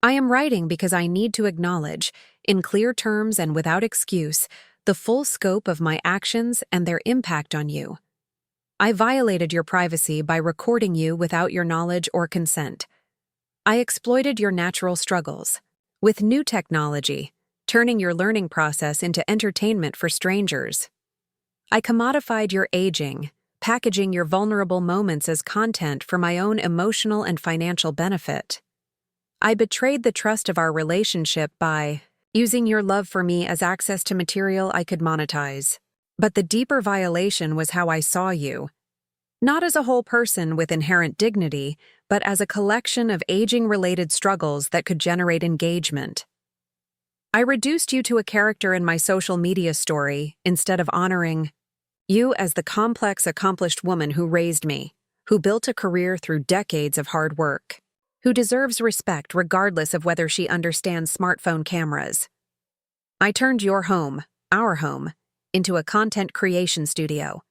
I am writing because I need to acknowledge, in clear terms and without excuse, the full scope of my actions and their impact on you. I violated your privacy by recording you without your knowledge or consent. I exploited your natural struggles. With new technology, turning your learning process into entertainment for strangers. I commodified your aging, packaging your vulnerable moments as content for my own emotional and financial benefit. I betrayed the trust of our relationship by using your love for me as access to material I could monetize. But the deeper violation was how I saw you. Not as a whole person with inherent dignity, but as a collection of aging-related struggles that could generate engagement. I reduced you to a character in my social media story instead of honoring you as the complex, accomplished woman who raised me, who built a career through decades of hard work, who deserves respect regardless of whether she understands smartphone cameras. I turned your home, our home, into a content creation studio.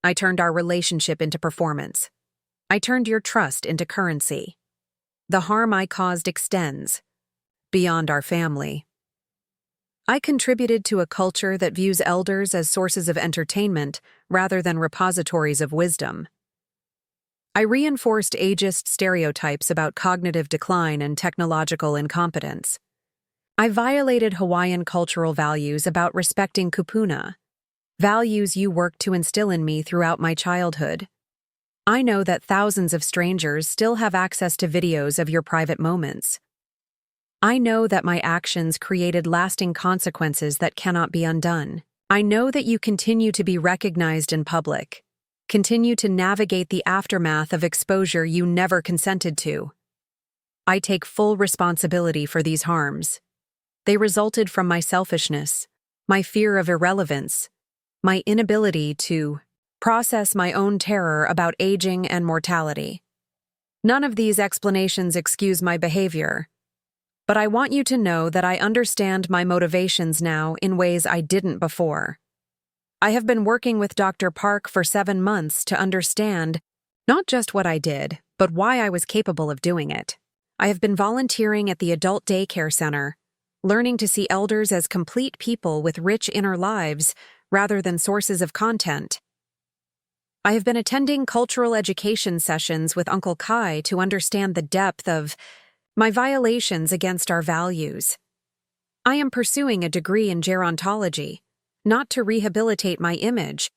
I turned our relationship into performance. I turned your trust into currency. The harm I caused extends beyond our family. I contributed to a culture that views elders as sources of entertainment rather than repositories of wisdom. I reinforced ageist stereotypes about cognitive decline and technological incompetence. I violated Hawaiian cultural values about respecting kupuna, values you worked to instill in me throughout my childhood. I know that thousands of strangers still have access to videos of your private moments. I know that my actions created lasting consequences that cannot be undone. I know that you continue to be recognized in public, continue to navigate the aftermath of exposure you never consented to. I take full responsibility for these harms. They resulted from my selfishness, my fear of irrelevance, my inability to process my own terror about aging and mortality. None of these explanations excuse my behavior, but I want you to know that I understand my motivations now in ways I didn't before. I have been working with Dr. Park for 7 months to understand not just what I did, but why I was capable of doing it. I have been volunteering at the adult daycare center, learning to see elders as complete people with rich inner lives rather than sources of content. I have been attending cultural education sessions with Uncle Kai to understand the depth of my violations against our values. I am pursuing a degree in gerontology, not to rehabilitate my image,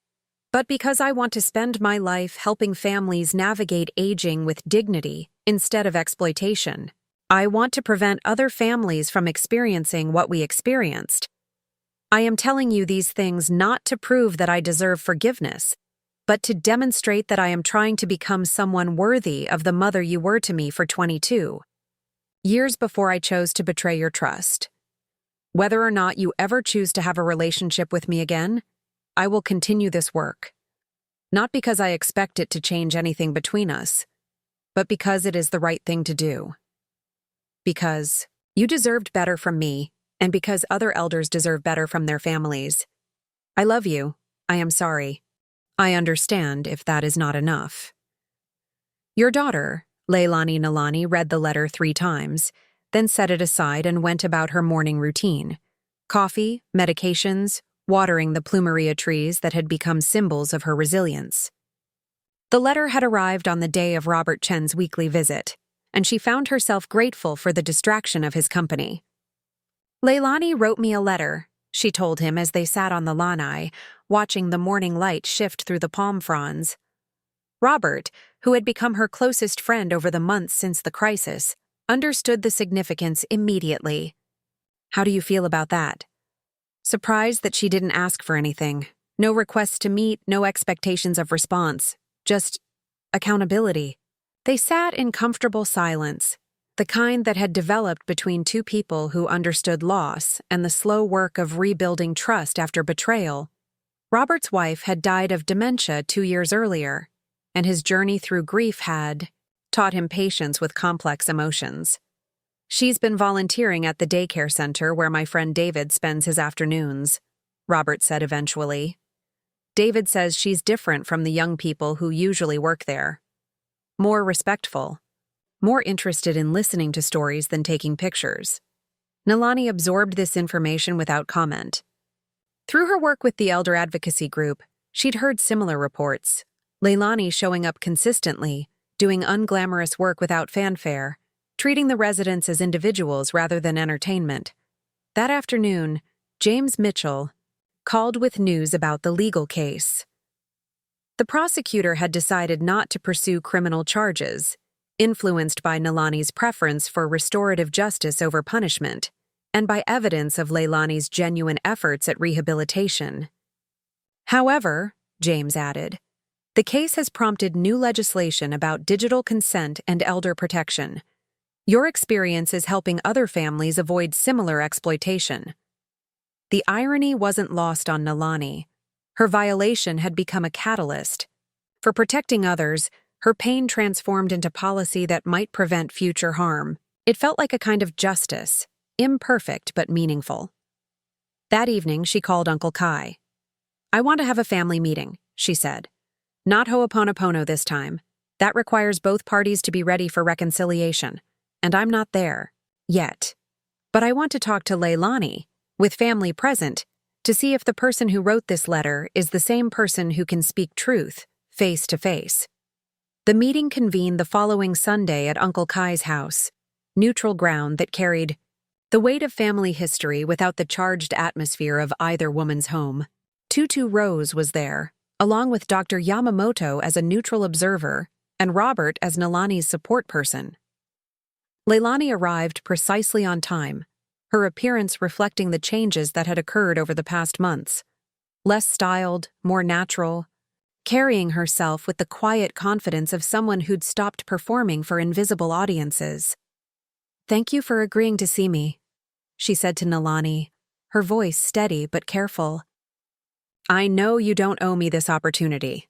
but because I want to spend my life helping families navigate aging with dignity instead of exploitation. I want to prevent other families from experiencing what we experienced. I am telling you these things not to prove that I deserve forgiveness, but to demonstrate that I am trying to become someone worthy of the mother you were to me for 22 years before I chose to betray your trust. Whether or not you ever choose to have a relationship with me again, I will continue this work. Not because I expect it to change anything between us, but because it is the right thing to do. Because you deserved better from me, and because other elders deserve better from their families. I love you. I am sorry. I understand if that is not enough. Your daughter, Nalani, read the letter 3 times, then set it aside and went about her morning routine. Coffee, medications, watering the plumeria trees that had become symbols of her resilience. The letter had arrived on the day of Robert Chen's weekly visit, and she found herself grateful for the distraction of his company. Leilani wrote me a letter, she told him as they sat on the lanai, watching the morning light shift through the palm fronds. Robert, who had become her closest friend over the months since the crisis, understood the significance immediately. How do you feel about that? Surprised that she didn't ask for anything. No requests to meet, no expectations of response. Just accountability. They sat in comfortable silence, the kind that had developed between 2 people who understood loss and the slow work of rebuilding trust after betrayal. Robert's wife had died of dementia 2 years earlier, and his journey through grief had taught him patience with complex emotions. She's been volunteering at the daycare center where my friend David spends his afternoons, Robert said eventually. David says she's different from the young people who usually work there. More respectful, more interested in listening to stories than taking pictures. Nalani absorbed this information without comment. Through her work with the elder advocacy group, she'd heard similar reports. Leilani showing up consistently, doing unglamorous work without fanfare, treating the residents as individuals rather than entertainment. That afternoon, James Mitchell called with news about the legal case. The prosecutor had decided not to pursue criminal charges, influenced by Nalani's preference for restorative justice over punishment, and by evidence of Leilani's genuine efforts at rehabilitation. However, James added, the case has prompted new legislation about digital consent and elder protection. Your experience is helping other families avoid similar exploitation. The irony wasn't lost on Nalani. Her violation had become a catalyst. For protecting others, her pain transformed into policy that might prevent future harm. It felt like a kind of justice, imperfect but meaningful. That evening, she called Uncle Kai. I want to have a family meeting, she said. Not ho'oponopono this time. That requires both parties to be ready for reconciliation. And I'm not there. Yet. But I want to talk to Leilani, with family present, to see if the person who wrote this letter is the same person who can speak truth, face to face. The meeting convened the following Sunday at Uncle Kai's house, neutral ground that carried the weight of family history without the charged atmosphere of either woman's home. Tutu Rose was there, along with Dr. Yamamoto as a neutral observer and Robert as Nalani's support person. Leilani arrived precisely on time, her appearance reflecting the changes that had occurred over the past months. less styled, more natural, carrying herself with the quiet confidence of someone who'd stopped performing for invisible audiences. "Thank you for agreeing to see me," she said to Nalani, her voice steady but careful. "I know you don't owe me this opportunity."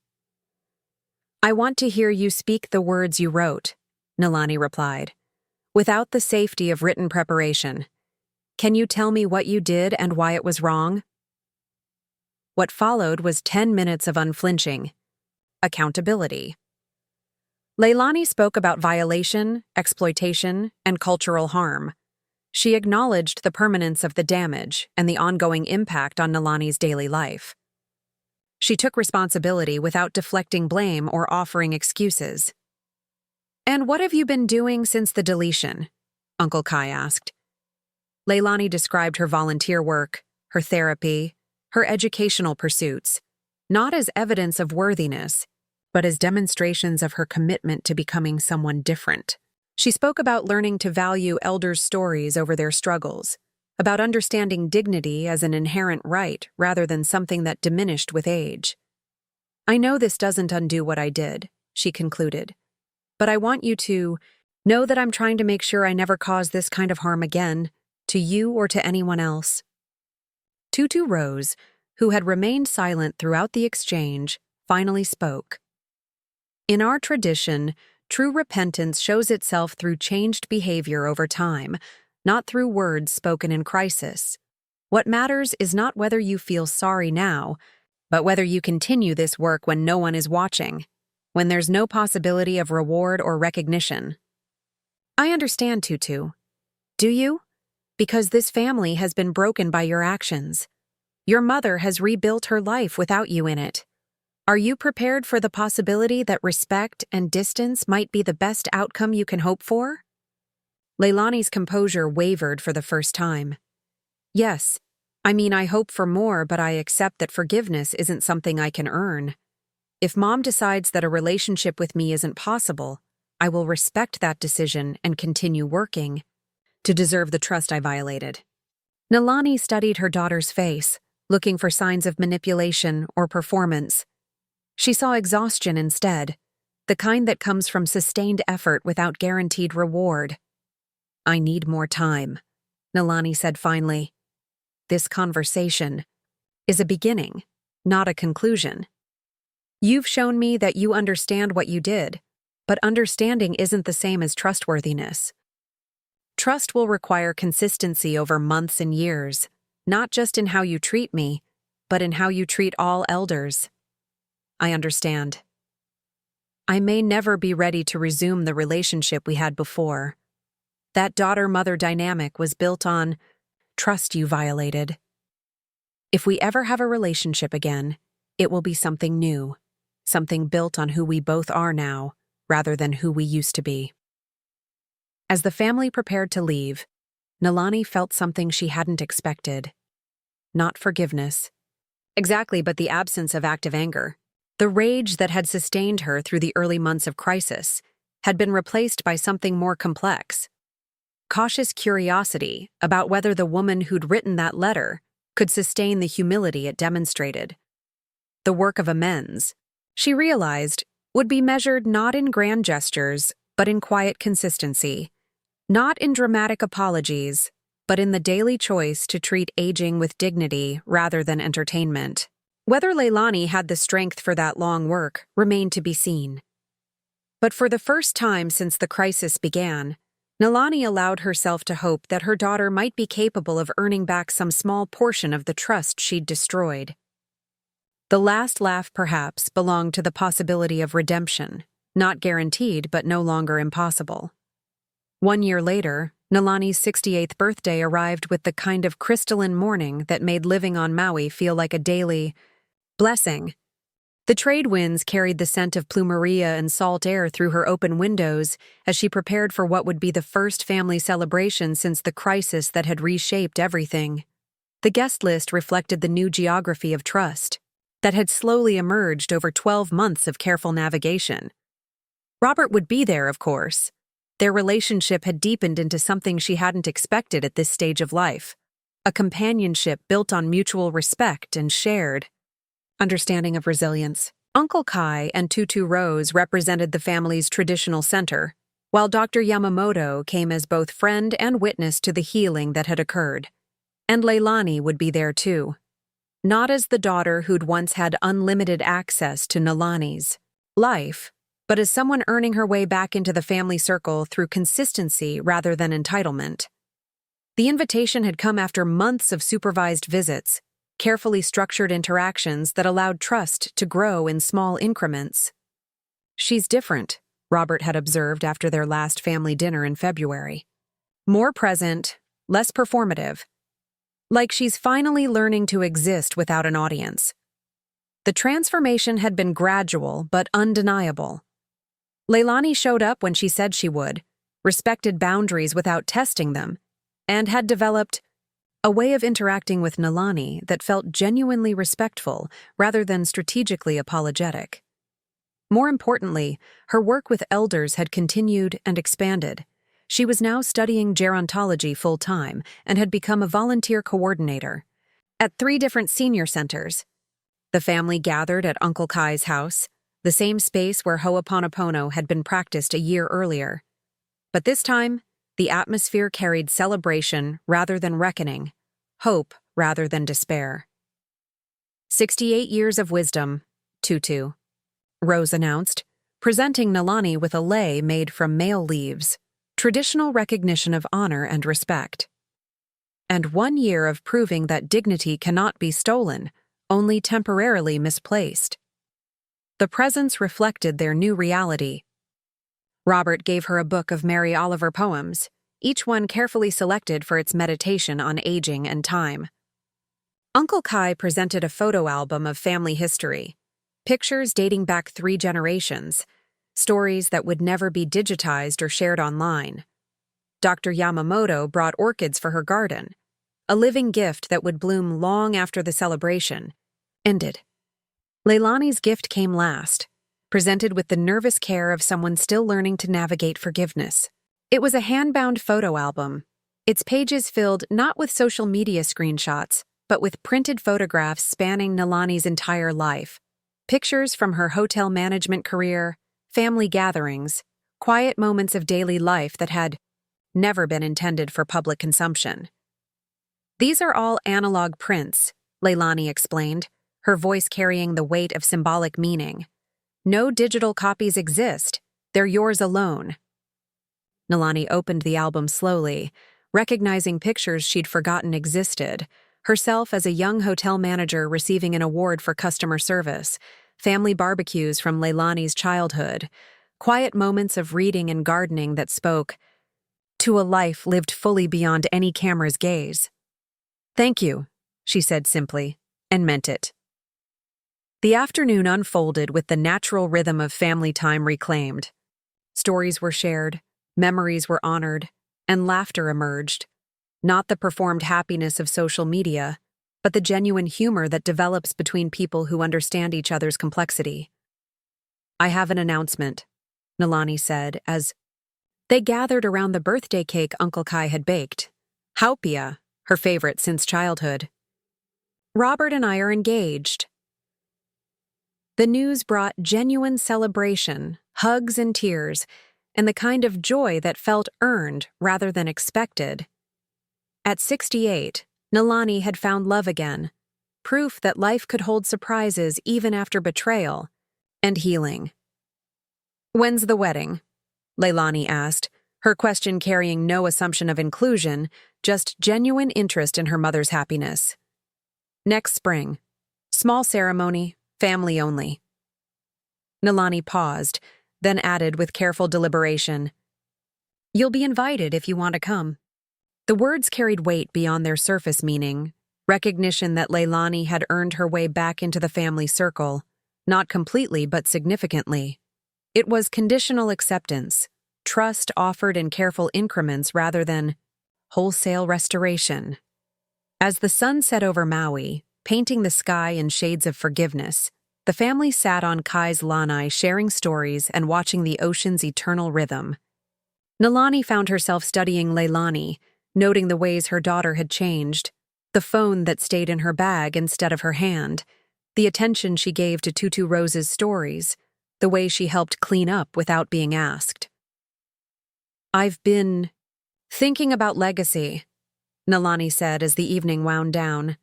"I want to hear you speak the words you wrote," Nalani replied, "without the safety of written preparation. Can you tell me what you did and why it was wrong?" What followed was 10 minutes of unflinching accountability. Leilani spoke about violation, exploitation, and cultural harm. She acknowledged the permanence of the damage and the ongoing impact on Nalani's daily life. She took responsibility without deflecting blame or offering excuses. "And what have you been doing since the deletion?" Uncle Kai asked. Leilani described her volunteer work, her therapy, her educational pursuits, not as evidence of worthiness, but as demonstrations of her commitment to becoming someone different. She spoke about learning to value elders' stories over their struggles, about understanding dignity as an inherent right rather than something that diminished with age. "I know this doesn't undo what I did," she concluded, "but I want you to know that I'm trying to make sure I never cause this kind of harm again, to you or to anyone else." Tutu Rose, who had remained silent throughout the exchange, finally spoke. "In our tradition, true repentance shows itself through changed behavior over time, not through words spoken in crisis. What matters is not whether you feel sorry now, but whether you continue this work when no one is watching, when there's no possibility of reward or recognition." "I understand, Tutu. Do you? Because this family has been broken by your actions. Your mother has rebuilt her life without you in it. Are you prepared for the possibility that respect and distance might be the best outcome you can hope for?" Leilani's composure wavered for the first time. "Yes. I hope for more, but I accept that forgiveness isn't something I can earn. If Mom decides that a relationship with me isn't possible, I will respect that decision and continue working to deserve the trust I violated." Nalani studied her daughter's face, looking for signs of manipulation or performance. She saw exhaustion instead, the kind that comes from sustained effort without guaranteed reward. "I need more time," Nalani said finally. "This conversation is a beginning, not a conclusion. You've shown me that you understand what you did, but understanding isn't the same as trustworthiness. Trust will require consistency over months and years, not just in how you treat me, but in how you treat all elders." "I understand. I may never be ready to resume the relationship we had before. That daughter-mother dynamic was built on trust you violated. If we ever have a relationship again, it will be something new, something built on who we both are now, rather than who we used to be." As the family prepared to leave, Nalani felt something she hadn't expected. Not forgiveness. Exactly, but the absence of active anger. The rage that had sustained her through the early months of crisis had been replaced by something more complex. Cautious curiosity about whether the woman who'd written that letter could sustain the humility it demonstrated. The work of amends, she realized, would be measured not in grand gestures, but in quiet consistency. Not in dramatic apologies, but in the daily choice to treat aging with dignity rather than entertainment. Whether Leilani had the strength for that long work remained to be seen. But for the first time since the crisis began, Nalani allowed herself to hope that her daughter might be capable of earning back some small portion of the trust she'd destroyed. The last laugh, perhaps, belonged to the possibility of redemption, not guaranteed but no longer impossible. 1 year later, Nalani's 68th birthday arrived with the kind of crystalline morning that made living on Maui feel like a daily blessing. The trade winds carried the scent of plumeria and salt air through her open windows as she prepared for what would be the first family celebration since the crisis that had reshaped everything. The guest list reflected the new geography of trust that had slowly emerged over 12 months of careful navigation. Robert would be there, of course. Their relationship had deepened into something she hadn't expected at this stage of life, a companionship built on mutual respect and shared understanding of resilience. Uncle Kai and Tutu Rose represented the family's traditional center, while Dr. Yamamoto came as both friend and witness to the healing that had occurred. And Leilani would be there too. Not as the daughter who'd once had unlimited access to Nalani's life, but as someone earning her way back into the family circle through consistency rather than entitlement. The invitation had come after months of supervised visits, carefully structured interactions that allowed trust to grow in small increments. "She's different," Robert had observed after their last family dinner in February. "More present, less performative. Like she's finally learning to exist without an audience." The transformation had been gradual but undeniable. Leilani showed up when she said she would, respected boundaries without testing them, and had developed a way of interacting with Nalani that felt genuinely respectful rather than strategically apologetic. More importantly, her work with elders had continued and expanded. She was now studying gerontology full-time and had become a volunteer coordinator. At 3 different senior centers, the family gathered at Uncle Kai's house, the same space where Ho'oponopono had been practiced a year earlier. But this time, the atmosphere carried celebration rather than reckoning, hope rather than despair. 68 years of wisdom, Tutu, Rose announced, presenting Nalani with a lei made from male leaves, traditional recognition of honor and respect. And 1 year of proving that dignity cannot be stolen, only temporarily misplaced. The presents reflected their new reality. Robert gave her a book of Mary Oliver poems, each one carefully selected for its meditation on aging and time. Uncle Kai presented a photo album of family history, pictures dating back 3 generations, stories that would never be digitized or shared online. Dr. Yamamoto brought orchids for her garden, a living gift that would bloom long after the celebration ended. Leilani's gift came last, presented with the nervous care of someone still learning to navigate forgiveness. It was a hand-bound photo album, its pages filled not with social media screenshots, but with printed photographs spanning Nalani's entire life. Pictures from her hotel management career, family gatherings, quiet moments of daily life that had never been intended for public consumption. "These are all analog prints," Leilani explained, her voice carrying the weight of symbolic meaning. "No digital copies exist. They're yours alone." Nalani opened the album slowly, recognizing pictures she'd forgotten existed, herself as a young hotel manager receiving an award for customer service, family barbecues from Leilani's childhood, quiet moments of reading and gardening that spoke to a life lived fully beyond any camera's gaze. "Thank you," she said simply, and meant it. The afternoon unfolded with the natural rhythm of family time reclaimed. Stories were shared, memories were honored, and laughter emerged. Not the performed happiness of social media, but the genuine humor that develops between people who understand each other's complexity. "I have an announcement," Nalani said as they gathered around the birthday cake Uncle Kai had baked. Haupia, her favorite since childhood. "Robert and I are engaged." The news brought genuine celebration, hugs and tears, and the kind of joy that felt earned rather than expected. At 68, Nalani had found love again, proof that life could hold surprises even after betrayal, and healing. "When's the wedding?" Leilani asked, her question carrying no assumption of inclusion, just genuine interest in her mother's happiness. "Next spring. Small ceremony, family only." Nalani paused, then added with careful deliberation, "You'll be invited if you want to come." The words carried weight beyond their surface meaning, recognition that Leilani had earned her way back into the family circle, not completely but significantly. It was conditional acceptance, trust offered in careful increments rather than wholesale restoration. As the sun set over Maui, painting the sky in shades of forgiveness, the family sat on Kai's lanai sharing stories and watching the ocean's eternal rhythm. Nalani found herself studying Leilani, noting the ways her daughter had changed, the phone that stayed in her bag instead of her hand, the attention she gave to Tutu Rose's stories, the way she helped clean up without being asked. "I've been thinking about legacy," Nalani said as the evening wound down.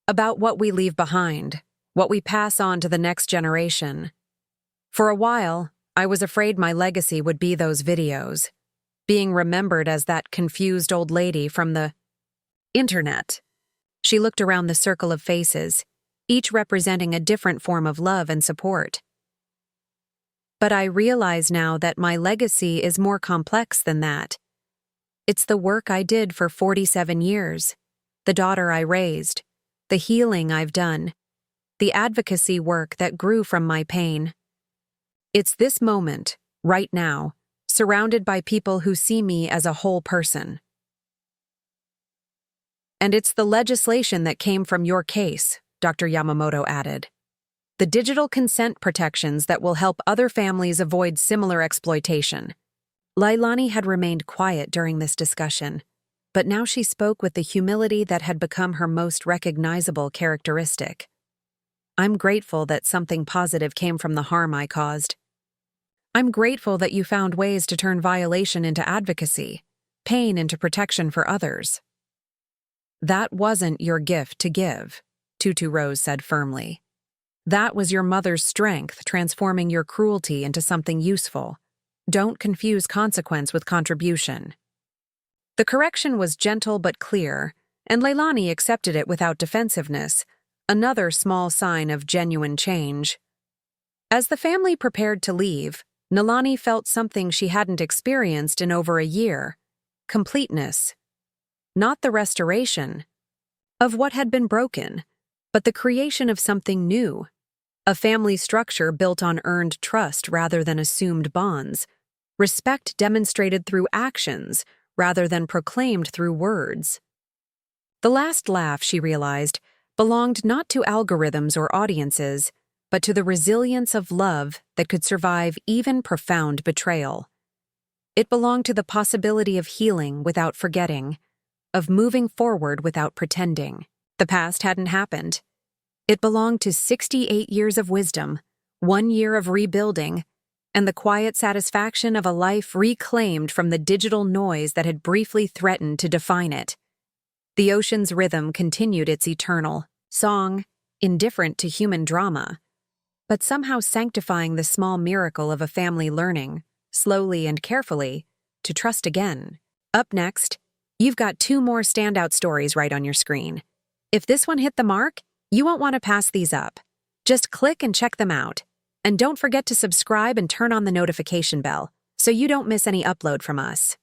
"About what we leave behind, what we pass on to the next generation. For a while, I was afraid my legacy would be those videos, being remembered as that confused old lady from the internet." She looked around the circle of faces, each representing a different form of love and support. "But I realize now that my legacy is more complex than that. It's the work I did for 47 years, the daughter I raised, the healing I've done, the advocacy work that grew from my pain. It's this moment, right now, surrounded by people who see me as a whole person. And it's the legislation that came from your case," Dr. Yamamoto added. "The digital consent protections that will help other families avoid similar exploitation." Lailani had remained quiet during this discussion, but now she spoke with the humility that had become her most recognizable characteristic. "I'm grateful that something positive came from the harm I caused. I'm grateful that you found ways to turn violation into advocacy, pain into protection for others." "That wasn't your gift to give," Tutu Rose said firmly. "That was your mother's strength transforming your cruelty into something useful. Don't confuse consequence with contribution." The correction was gentle but clear, and Leilani accepted it without defensiveness, another small sign of genuine change. As the family prepared to leave, Nalani felt something she hadn't experienced in over a year: completeness. Not the restoration of what had been broken, but the creation of something new, a family structure built on earned trust rather than assumed bonds, respect demonstrated through actions rather than proclaimed through words. The last laugh, she realized, belonged not to algorithms or audiences, but to the resilience of love that could survive even profound betrayal. It belonged to the possibility of healing without forgetting, of moving forward without pretending. The past hadn't happened. It belonged to 68 years of wisdom, 1 year of rebuilding, and the quiet satisfaction of a life reclaimed from the digital noise that had briefly threatened to define it. The ocean's rhythm continued its eternal song, indifferent to human drama, but somehow sanctifying the small miracle of a family learning, slowly and carefully, to trust again. Up next, you've got 2 more standout stories right on your screen. If this one hit the mark, you won't want to pass these up. Just click and check them out. And don't forget to subscribe and turn on the notification bell so you don't miss any upload from us.